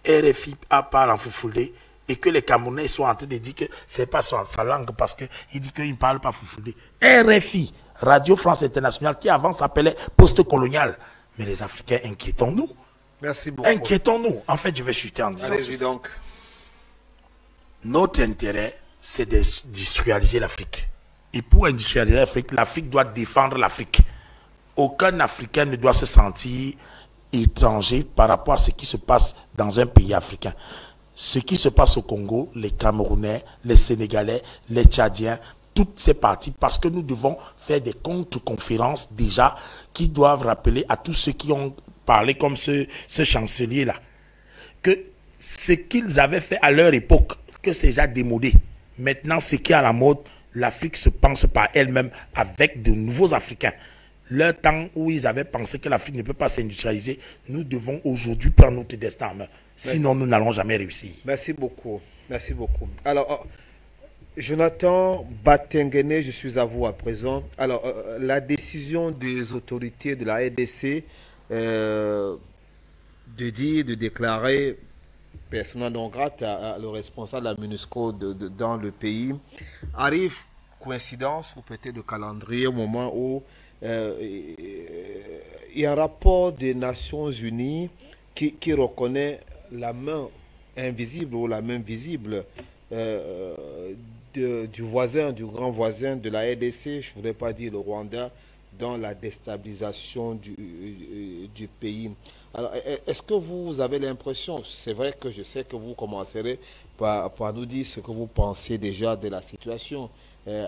E: RFI parle en Fulfulde et que les Camerounais soient en train de dire que c'est pas sa langue parce qu'il dit qu'il ne parle pas Fulfulde? RFI, Radio France Internationale, qui avant s'appelait post-colonial. Mais les Africains, inquiétons-nous.
A: Merci beaucoup.
E: Inquiétons-nous. En fait, je vais chuter en disant
A: Allez-y donc.
E: Notre intérêt, c'est d'industrialiser l'Afrique. Et pour industrialiser l'Afrique, l'Afrique doit défendre l'Afrique. Aucun Africain ne doit se sentir étranger par rapport à ce qui se passe dans un pays africain. Ce qui se passe au Congo, les Camerounais, les Sénégalais, les Tchadiens, toutes ces parties, parce que nous devons faire des contre-conférences déjà qui doivent rappeler à tous ceux qui ont parlé comme ce chancelier-là, que ce qu'ils avaient fait à leur époque, que c'est déjà démodé. Maintenant, ce qui est à la mode, l'Afrique se pense par elle-même avec de nouveaux Africains. Leur temps où ils avaient pensé que l'Afrique ne peut pas s'industrialiser, nous devons aujourd'hui prendre notre destin en main. Sinon, nous n'allons jamais réussir.
A: Merci beaucoup. Merci beaucoup. Alors, Jonathan Batengene, je suis à vous à présent. Alors, la décision des autorités de la RDC de déclarer persona non grata le responsable de la MONUSCO dans le pays arrive coïncidence ou peut-être de calendrier au moment où il y a un rapport des Nations Unies qui reconnaît la main invisible ou la main visible du voisin, du grand voisin de la RDC, je ne voudrais pas dire le Rwanda, dans la déstabilisation du pays. Alors, est-ce que vous avez l'impression, c'est vrai que je sais que vous commencerez par nous dire ce que vous pensez déjà de la situation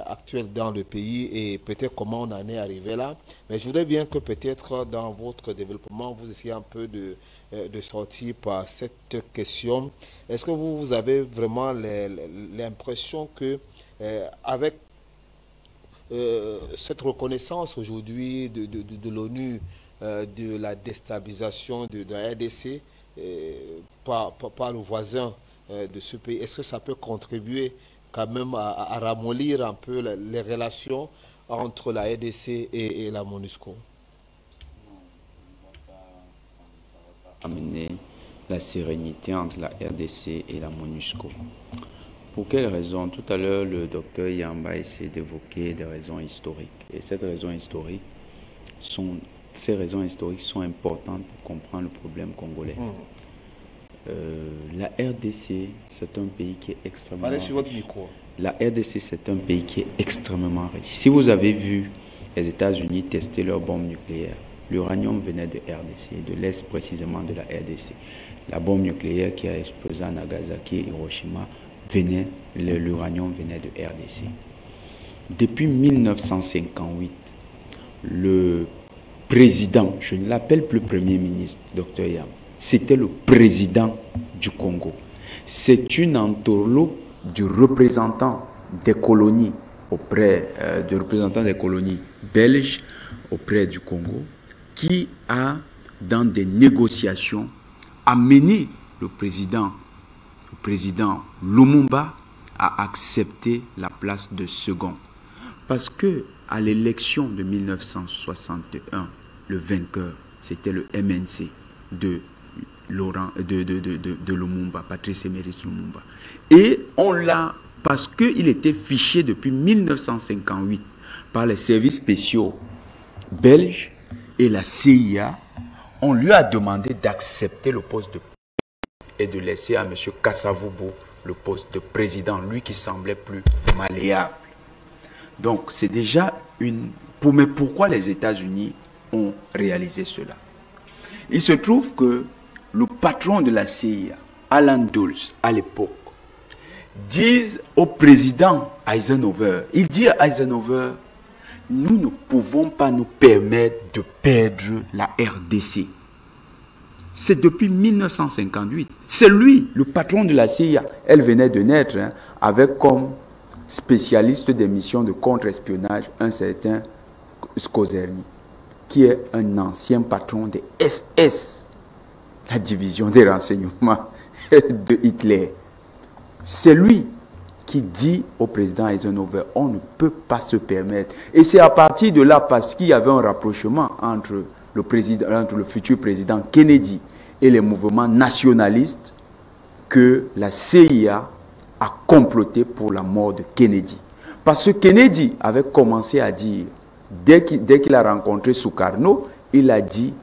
A: actuelle dans le pays et peut-être comment on en est arrivé là, mais je voudrais bien que peut-être dans votre développement, vous essayez un peu de sortir par cette question. Est-ce que vous avez vraiment l'impression que avec cette reconnaissance aujourd'hui de l'ONU de la déstabilisation de la RDC par le voisin de ce pays, est-ce que ça peut contribuer quand même à ramollir un peu les relations entre la RDC et la MONUSCO?
F: Amener la sérénité entre la RDC et la MONUSCO. Pour quelles raisons? Tout à l'heure, le docteur Yamba a essayé d'évoquer des raisons historiques. Et ces raisons historiques sont importantes pour comprendre le problème congolais. La RDC, c'est un pays qui est extrêmement riche. La RDC, c'est un pays qui est extrêmement riche. Si vous avez vu les États-Unis tester leurs bombes nucléaires, l'uranium venait de RDC, de l'Est précisément de la RDC. La bombe nucléaire qui a explosé à Nagasaki et Hiroshima, l'uranium venait de RDC. Depuis 1958, le président, je ne l'appelle plus Premier ministre, Dr Yam, c'était le président du Congo. C'est une entourloupe du représentant des colonies belges auprès du Congo, qui a, dans des négociations, amené le président Lumumba à accepter la place de second. Parce que à l'élection de 1961, le vainqueur, c'était le MNC de Lumumba, Patrice Emery Lumumba. Et on l'a, parce qu'il était fiché depuis 1958 par les services spéciaux belges et la CIA, on lui a demandé d'accepter le poste de et de laisser à M. Kasavubu le poste de président, lui qui semblait plus malléable. Donc c'est déjà une... Mais pourquoi les États-Unis ont réalisé cela? Il se trouve que le patron de la CIA, Alan Dulles, à l'époque, dit au président Eisenhower, il dit à Eisenhower, nous ne pouvons pas nous permettre de perdre la RDC. C'est depuis 1958. C'est lui, le patron de la CIA. Elle venait de naître, avec comme spécialiste des missions de contre-espionnage un certain Skozerny, qui est un ancien patron des SS, la division des renseignements de Hitler. C'est lui qui dit au président Eisenhower, on ne peut pas se permettre. Et c'est à partir de là, parce qu'il y avait un rapprochement entre le futur président Kennedy et les mouvements nationalistes, que la CIA a comploté pour la mort de Kennedy. Parce que Kennedy avait commencé à dire, dès qu'il a rencontré Sukarno, il a dit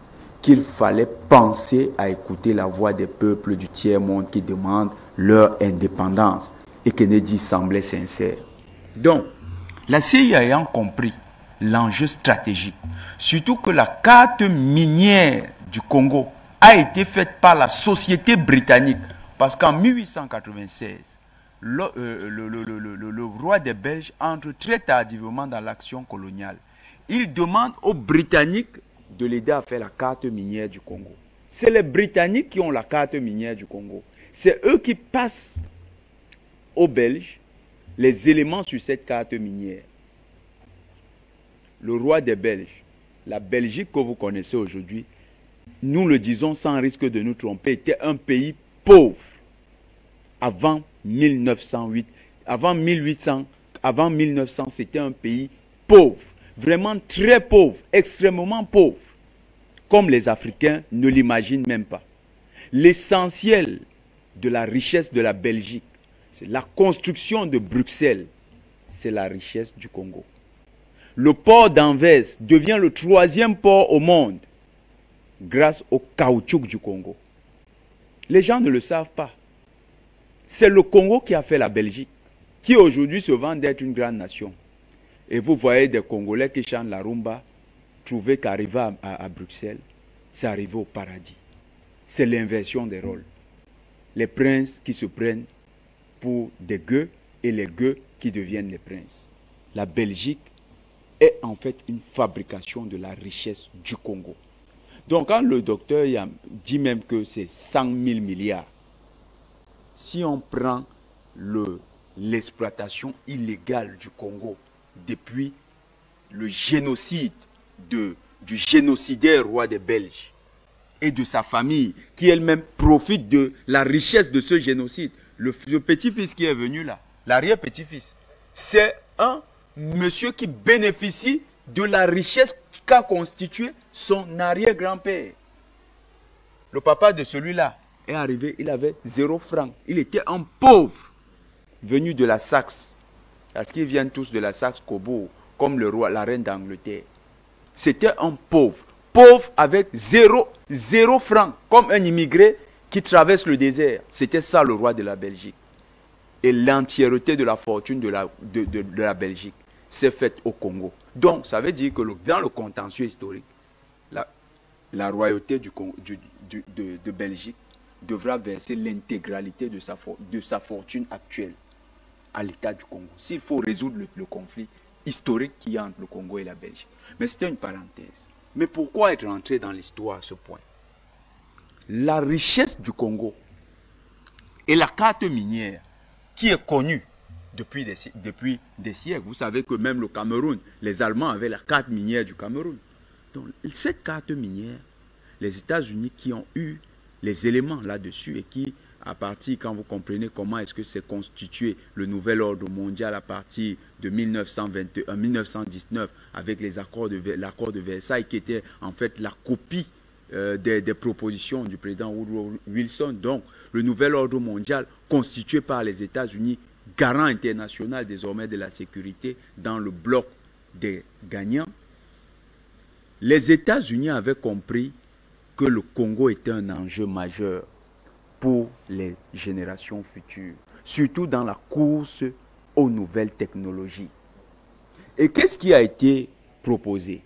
F: qu'il fallait penser à écouter la voix des peuples du tiers-monde qui demandent leur indépendance. Et Kennedy semblait sincère. Donc, la CIA ayant compris l'enjeu stratégique, surtout que la carte minière du Congo a été faite par la société britannique, parce qu'en 1896, le roi des Belges entre très tardivement dans l'action coloniale. Il demande aux Britanniques de l'aider à faire la carte minière du Congo. C'est les Britanniques qui ont la carte minière du Congo. C'est eux qui passent aux Belges les éléments sur cette carte minière. Le roi des Belges, la Belgique que vous connaissez aujourd'hui, nous le disons sans risque de nous tromper, était un pays pauvre avant 1908, avant 1800, avant 1900, c'était un pays pauvre, vraiment très pauvre, extrêmement pauvre, comme les Africains ne l'imaginent même pas. L'essentiel de la richesse de la Belgique, c'est la construction de Bruxelles, c'est la richesse du Congo. Le port d'Anvers devient le 3e port au monde grâce au caoutchouc du Congo. Les gens ne le savent pas. C'est le Congo qui a fait la Belgique, qui aujourd'hui se vend d'être une grande nation. Et vous voyez des Congolais qui chantent la rumba, trouver qu'arriver à Bruxelles, c'est arriver au paradis. C'est l'inversion des rôles. Les princes qui se prennent pour des gueux et les gueux qui deviennent les princes. La Belgique est en fait une fabrication de la richesse du Congo. Donc quand le docteur dit même que c'est 100 000 milliards, si on prend l'exploitation illégale du Congo depuis le génocide du génocidaire roi des Belges et de sa famille, qui elle-même profite de la richesse de ce génocide, le petit-fils qui est venu là, l'arrière-petit-fils, c'est un monsieur qui bénéficie de la richesse qu'a constitué son arrière-grand-père. Le papa de celui-là est arrivé, il avait 0 franc. Il était un pauvre venu de la Saxe. Parce qu'ils viennent tous de la Saxe-Cobourg, comme le roi, la reine d'Angleterre. C'était un pauvre. Pauvre avec 0 franc, comme un immigré qui traverse le désert. C'était ça le roi de la Belgique. Et l'entièreté de la fortune de la Belgique s'est faite au Congo. Donc, ça veut dire que dans le contentieux historique, la royauté de Belgique devra verser l'intégralité de sa fortune actuelle à l'État du Congo, s'il faut résoudre le conflit historique qu'il y a entre le Congo et la Belgique. Mais c'était une parenthèse. Mais pourquoi être rentré dans l'histoire à ce point? La richesse du Congo et la carte minière qui est connue depuis des siècles. Vous savez que même le Cameroun, les Allemands avaient la carte minière du Cameroun. Donc cette carte minière, les États-Unis qui ont eu les éléments là-dessus et qui, à partir, quand vous comprenez comment est-ce que c'est constitué le nouvel ordre mondial à partir de 1919 avec l'accord de Versailles qui était en fait la copie des propositions du président Woodrow Wilson. Donc le nouvel ordre mondial constitué par les États-Unis, garant international désormais de la sécurité dans le bloc des gagnants. Les États-Unis avaient compris que le Congo était un enjeu majeur pour les générations futures, surtout dans la course aux nouvelles technologies. Et qu'est-ce qui a été proposé?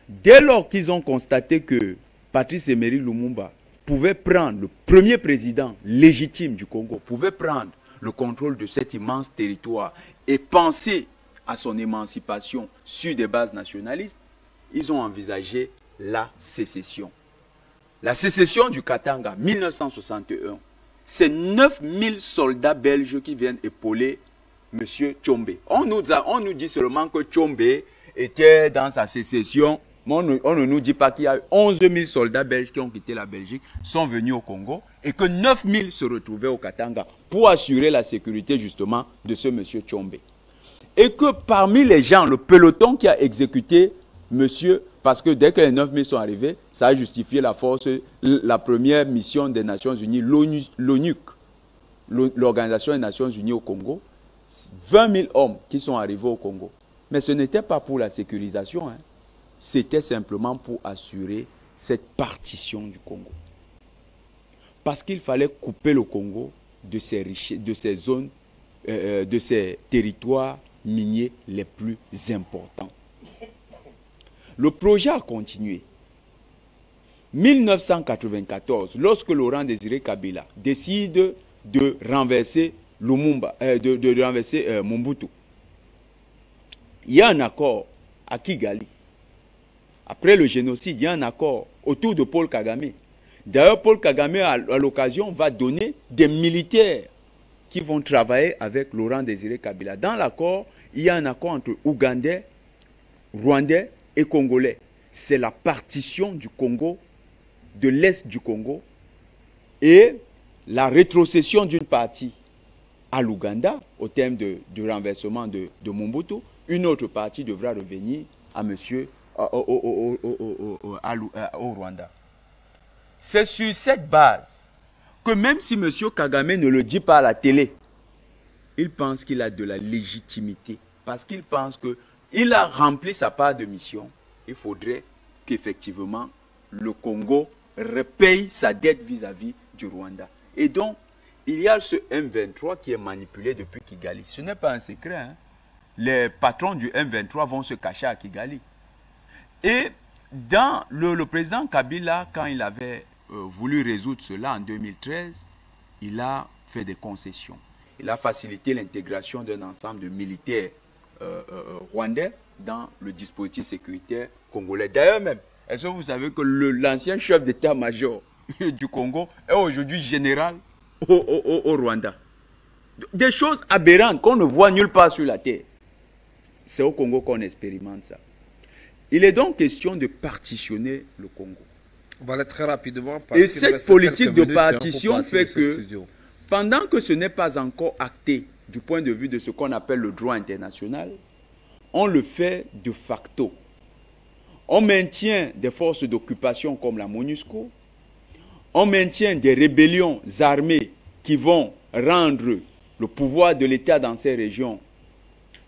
F: Dès lors qu'ils ont constaté que Patrice Emery Lumumba pouvait prendre, le premier président légitime du Congo, pouvait prendre le contrôle de cet immense territoire et penser à son émancipation sur des bases nationalistes, ils ont envisagé la sécession. La sécession du Katanga, 1961, c'est 9000 soldats belges qui viennent épauler M. Tshombe. On nous dit seulement que Tshombe était dans sa sécession. On ne nous dit pas qu'il y a 11 000 soldats belges qui ont quitté la Belgique, sont venus au Congo et que 9000 se retrouvaient au Katanga pour assurer la sécurité justement de ce monsieur Tchombe. Et que parmi les gens, le peloton qui a exécuté monsieur, parce que dès que les 9000 sont arrivés, ça a justifié la force, la première mission des Nations Unies, l'ONUC, l'Organisation des Nations Unies au Congo, 20 000 hommes qui sont arrivés au Congo. Mais ce n'était pas pour la sécurisation, hein. C'était simplement pour assurer cette partition du Congo. Parce qu'il fallait couper le Congo de ses richesses, de ses zones, de ses territoires miniers les plus importants. Le projet a continué. 1994, lorsque Laurent Désiré Kabila décide de renverser Lumumba, de renverser Mobutu, il y a un accord à Kigali. Après le génocide, il y a un accord autour de Paul Kagame. D'ailleurs, Paul Kagame, à l'occasion, va donner des militaires qui vont travailler avec Laurent Désiré Kabila. Dans l'accord, il y a un accord entre Ougandais, Rwandais et Congolais. C'est la partition du Congo, de l'Est du Congo, et la rétrocession d'une partie à l'Ouganda, au terme du renversement de Mobutu. Une autre partie devra revenir à monsieur, au Rwanda. C'est sur cette base que même si M. Kagame ne le dit pas à la télé, il pense qu'il a de la légitimité. Parce qu'il pense qu'il a rempli sa part de mission. Il faudrait qu'effectivement le Congo repaye sa dette vis-à-vis du Rwanda. Et donc, il y a ce M23 qui est manipulé depuis Kigali. Ce n'est pas un secret, hein. Les patrons du M23 vont se cacher à Kigali. Et dans le président Kabila, quand il avait voulu résoudre cela en 2013, il a fait des concessions. Il a facilité l'intégration d'un ensemble de militaires rwandais dans le dispositif sécuritaire congolais. D'ailleurs même, est-ce que vous savez que l'ancien chef d'état-major du Congo est aujourd'hui général au Rwanda? Des choses aberrantes qu'on ne voit nulle part sur la terre. C'est au Congo qu'on expérimente ça. Il est donc question de partitionner le Congo.
A: On va aller très rapidement.
F: Et cette politique de partition fait que, pendant que ce n'est pas encore acté du point de vue de ce qu'on appelle le droit international, on le fait de facto. On maintient des forces d'occupation comme la MONUSCO, on maintient des rébellions armées qui vont rendre le pouvoir de l'État dans ces régions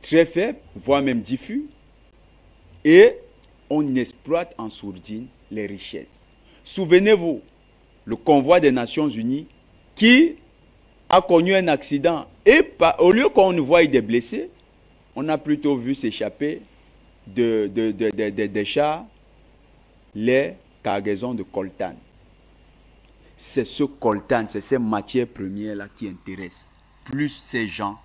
F: très faible, voire même diffus, et on exploite en sourdine les richesses. Souvenez-vous, le convoi des Nations Unies qui a connu un accident et au lieu qu'on ne voie des blessés, on a plutôt vu s'échapper des chars les cargaisons de coltan. C'est ce coltan, c'est ces matières premières-là qui intéressent plus ces gens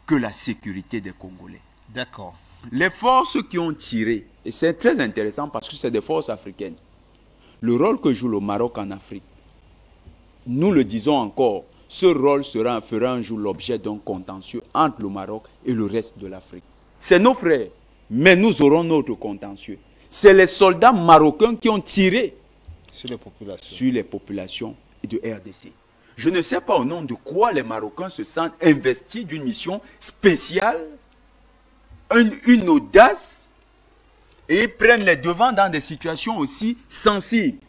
F: que la sécurité des Congolais.
A: D'accord.
F: Les forces qui ont tiré, et c'est très intéressant parce que c'est des forces africaines, le rôle que joue le Maroc en Afrique, nous le disons encore, ce rôle fera un jour l'objet d'un contentieux entre le Maroc et le reste de l'Afrique. C'est nos frères, mais nous aurons notre contentieux. C'est les soldats marocains qui ont tiré sur les populations de RDC. Je ne sais pas au nom de quoi les Marocains se sentent investis d'une mission spéciale, une audace, et ils prennent les devants dans des situations aussi sensibles.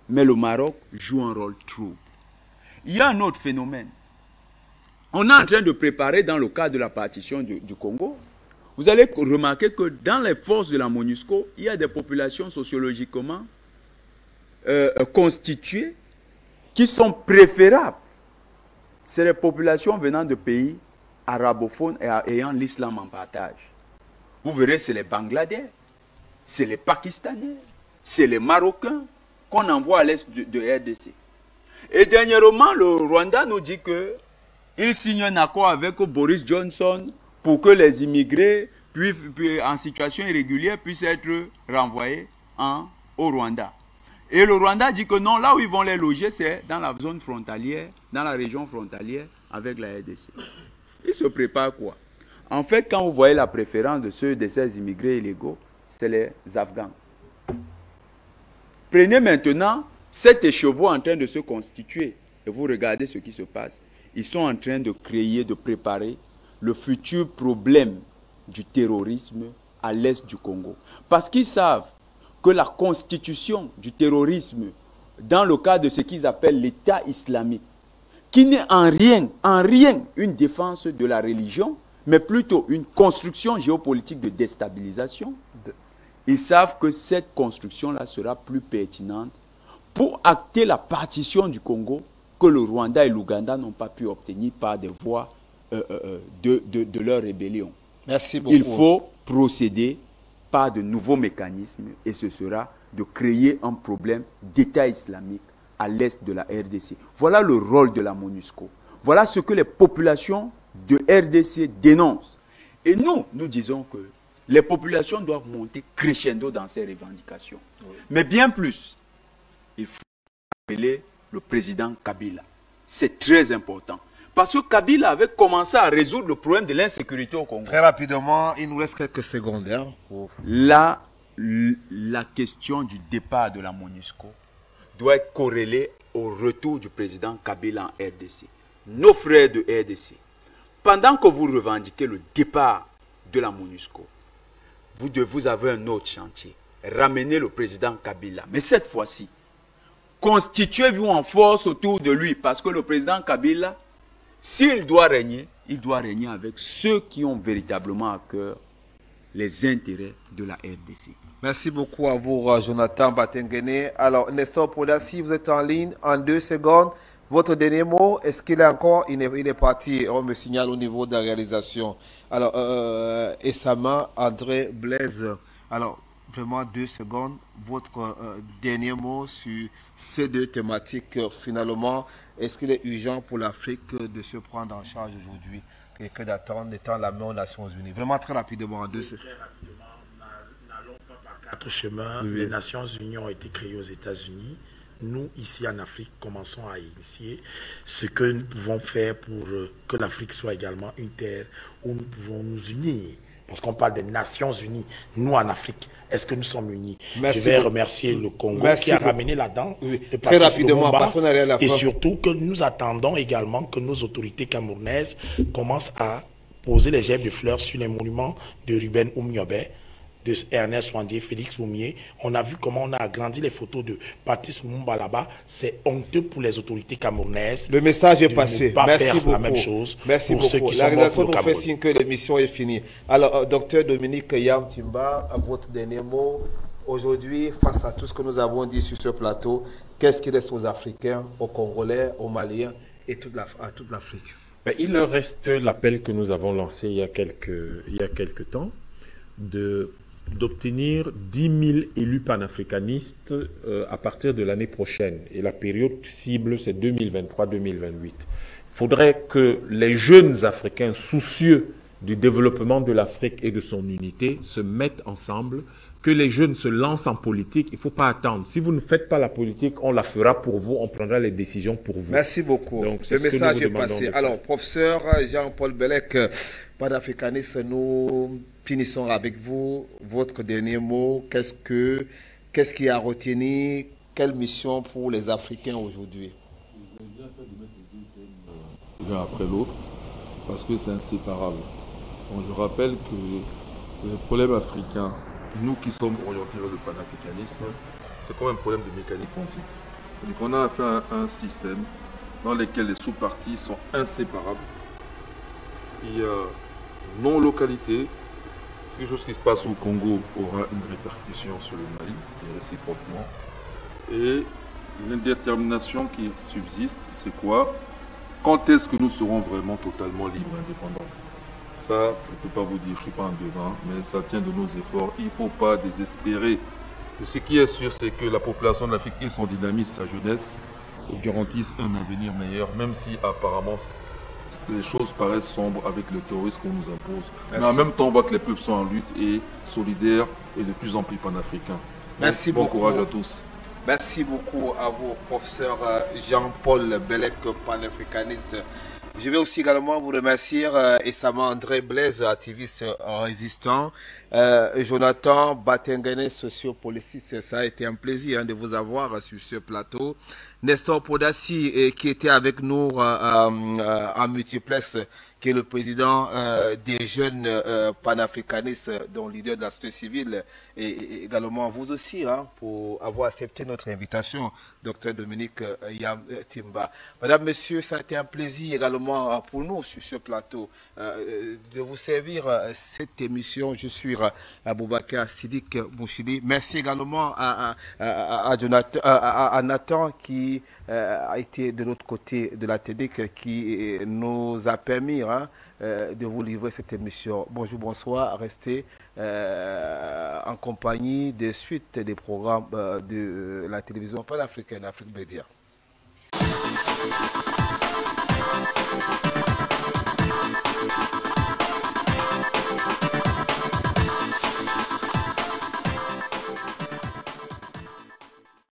F: Mais le Maroc joue un rôle trouble. Il y a un autre phénomène. On est en train de préparer dans le cadre de la partition du Congo. Vous allez remarquer que dans les forces de la MONUSCO, il y a des populations sociologiquement constituées qui sont préférables. C'est les populations venant de pays arabophones et ayant l'islam en partage. Vous verrez, c'est les Bangladais, c'est les Pakistanais, c'est les Marocains qu'on envoie à l'est de RDC. Et dernièrement, le Rwanda nous dit qu'il signe un accord avec Boris Johnson pour que les immigrés en situation irrégulière puissent être renvoyés au Rwanda. Et le Rwanda dit que non, là où ils vont les loger, c'est dans la zone frontalière, dans la région frontalière avec la RDC. Ils se préparent quoi? En fait, quand vous voyez la préférence de ces immigrés illégaux, c'est les Afghans. Prenez maintenant cet écheveau en train de se constituer. Et vous regardez ce qui se passe. Ils sont en train de créer, de préparer le futur problème du terrorisme à l'est du Congo. Parce qu'ils savent que la constitution du terrorisme, dans le cas de ce qu'ils appellent l'État islamique, qui n'est en rien une défense de la religion, mais plutôt une construction géopolitique de déstabilisation, ils savent que cette construction-là sera plus pertinente pour acter la partition du Congo que le Rwanda et l'Ouganda n'ont pas pu obtenir par des voies de leur rébellion.
A: Merci beaucoup.
F: Il faut procéder par de nouveaux mécanismes et ce sera de créer un problème d'État islamique à l'est de la RDC. Voilà le rôle de la MONUSCO. Voilà ce que les populations de RDC dénoncent. Et nous disons que les populations doivent monter crescendo dans ces revendications. Oui. Mais bien plus, il faut appeler le président Kabila. C'est très important. Parce que Kabila avait commencé à résoudre le problème de l'insécurité au Congo.
A: Très rapidement, il nous reste quelques secondes. Hein,
F: la question du départ de la MONUSCO doit être corrélée au retour du président Kabila en RDC. Nos frères de RDC, pendant que vous revendiquez le départ de la MONUSCO, vous avez un autre chantier. Ramener le président Kabila. Mais cette fois-ci, constituez-vous en force autour de lui. Parce que le président Kabila, s'il doit régner, il doit régner avec ceux qui ont véritablement à cœur les intérêts de la RDC.
A: Merci beaucoup à vous, Jonathan Batengene. Alors, Nestor Poda, si vous êtes en ligne, en 2 secondes, votre dernier mot, est-ce qu'il est encore, il est parti, on me signale au niveau de la réalisation. Alors, Essama, André Blaise, alors, vraiment 2 secondes, votre dernier mot sur ces 2 thématiques, finalement, est-ce qu'il est urgent pour l'Afrique de se prendre en charge aujourd'hui et que d'attendre étant la main aux Nations Unies? Vraiment très rapidement, en 2 secondes.
E: Très rapidement, n'allons pas par 4 chemins. Oui. Les Nations Unies ont été créées aux États-Unis. Nous, ici en Afrique, commençons à initier ce que nous pouvons faire pour que l'Afrique soit également une terre où nous pouvons nous unir. Parce qu'on parle des Nations Unies. Nous, en Afrique, est-ce que nous sommes unis?
A: Merci.
E: Je vais remercier le Congo qui a ramené là-dedans.
A: Oui. Très rapidement, parce qu'on arrive à la fin.
E: Et surtout que nous attendons également que nos autorités camerounaises commencent à poser les gerbes de fleurs sur les monuments de Ruben Oumniobé, de Ernest Wandier, Félix Moumier. On a vu comment on a agrandi les photos de Patrice Lumumba là-bas. C'est honteux pour les autorités camerounaises.
A: Le message est passé.
E: Merci beaucoup. La même chose.
A: Merci beaucoup. Ceux qui la réalisation nous fait signe que l'émission est finie. Alors, docteur Dominique Yam Timba, à votre dernier mot. Aujourd'hui, face à tout ce que nous avons dit sur ce plateau, qu'est-ce qui reste aux Africains, aux Congolais, aux Maliens et à toute l'Afrique?
D: Il leur reste l'appel que nous avons lancé il y a quelques temps d'obtenir 10 000 élus panafricanistes à partir de l'année prochaine. Et la période cible, c'est 2023-2028. Il faudrait que les jeunes Africains soucieux du développement de l'Afrique et de son unité se mettent ensemble, que les jeunes se lancent en politique. Il ne faut pas attendre. Si vous ne faites pas la politique, on la fera pour vous, on prendra les décisions pour vous.
A: Merci beaucoup. Donc, le message est passé. Alors, professeur Jean-Paul Bellec, panafricaniste, nous finissons avec vous. Votre dernier mot, qu'est-ce qui a retenu? Quelle mission pour les Africains aujourd'hui?
B: L'un après l'autre, parce que c'est inséparable. Bon, je rappelle que le problème africain, nous qui sommes orientés vers le panafricanisme, c'est comme un problème de mécanique quantique. Donc on a affaire à un système dans lequel les sous-parties sont inséparables. Il y a non-localité. Quelque chose qui se passe au Congo aura une répercussion sur le Mali, et réciproquement. Et l'indétermination qui subsiste, c'est quoi? Quand est-ce que nous serons vraiment totalement libres et indépendants? Ça, je ne peux pas vous dire, je ne suis pas un devin, mais ça tient de nos efforts. Il ne faut pas désespérer. Ce qui est sûr, c'est que la population de l'Afrique et son dynamisme, sa jeunesse, garantissent un avenir meilleur, même si apparemment les choses paraissent sombres avec le terrorisme qu'on nous impose. Merci. Mais en même temps, on voit que les peuples sont en lutte et solidaires et de plus en plus panafricains.
A: Merci beaucoup.
B: Bon courage à tous.
A: Merci beaucoup à vous, professeur Jean-Paul Bellec, panafricaniste. Je vais aussi également vous remercier Essama André Blaise, activiste résistant, Jonathan Batengene, sociopolitique. Ça a été un plaisir de vous avoir sur ce plateau. Nestor Podassi, qui était avec nous en multiplex, qui est le président des jeunes panafricanistes, dont leader de la société civile, et également vous aussi, pour avoir accepté notre invitation, Dr Dominique Yam Timba. Madame, Messieurs, ça a été un plaisir également pour nous sur ce plateau de vous servir cette émission. Je suis Aboubakar Sidik Mouchili. Merci également à Nathan qui a été de l'autre côté de la technique, qui nous a permis de vous livrer cette émission. Bonjour, bonsoir, restez en compagnie des suites des programmes de la télévision panafricaine Afrique Média.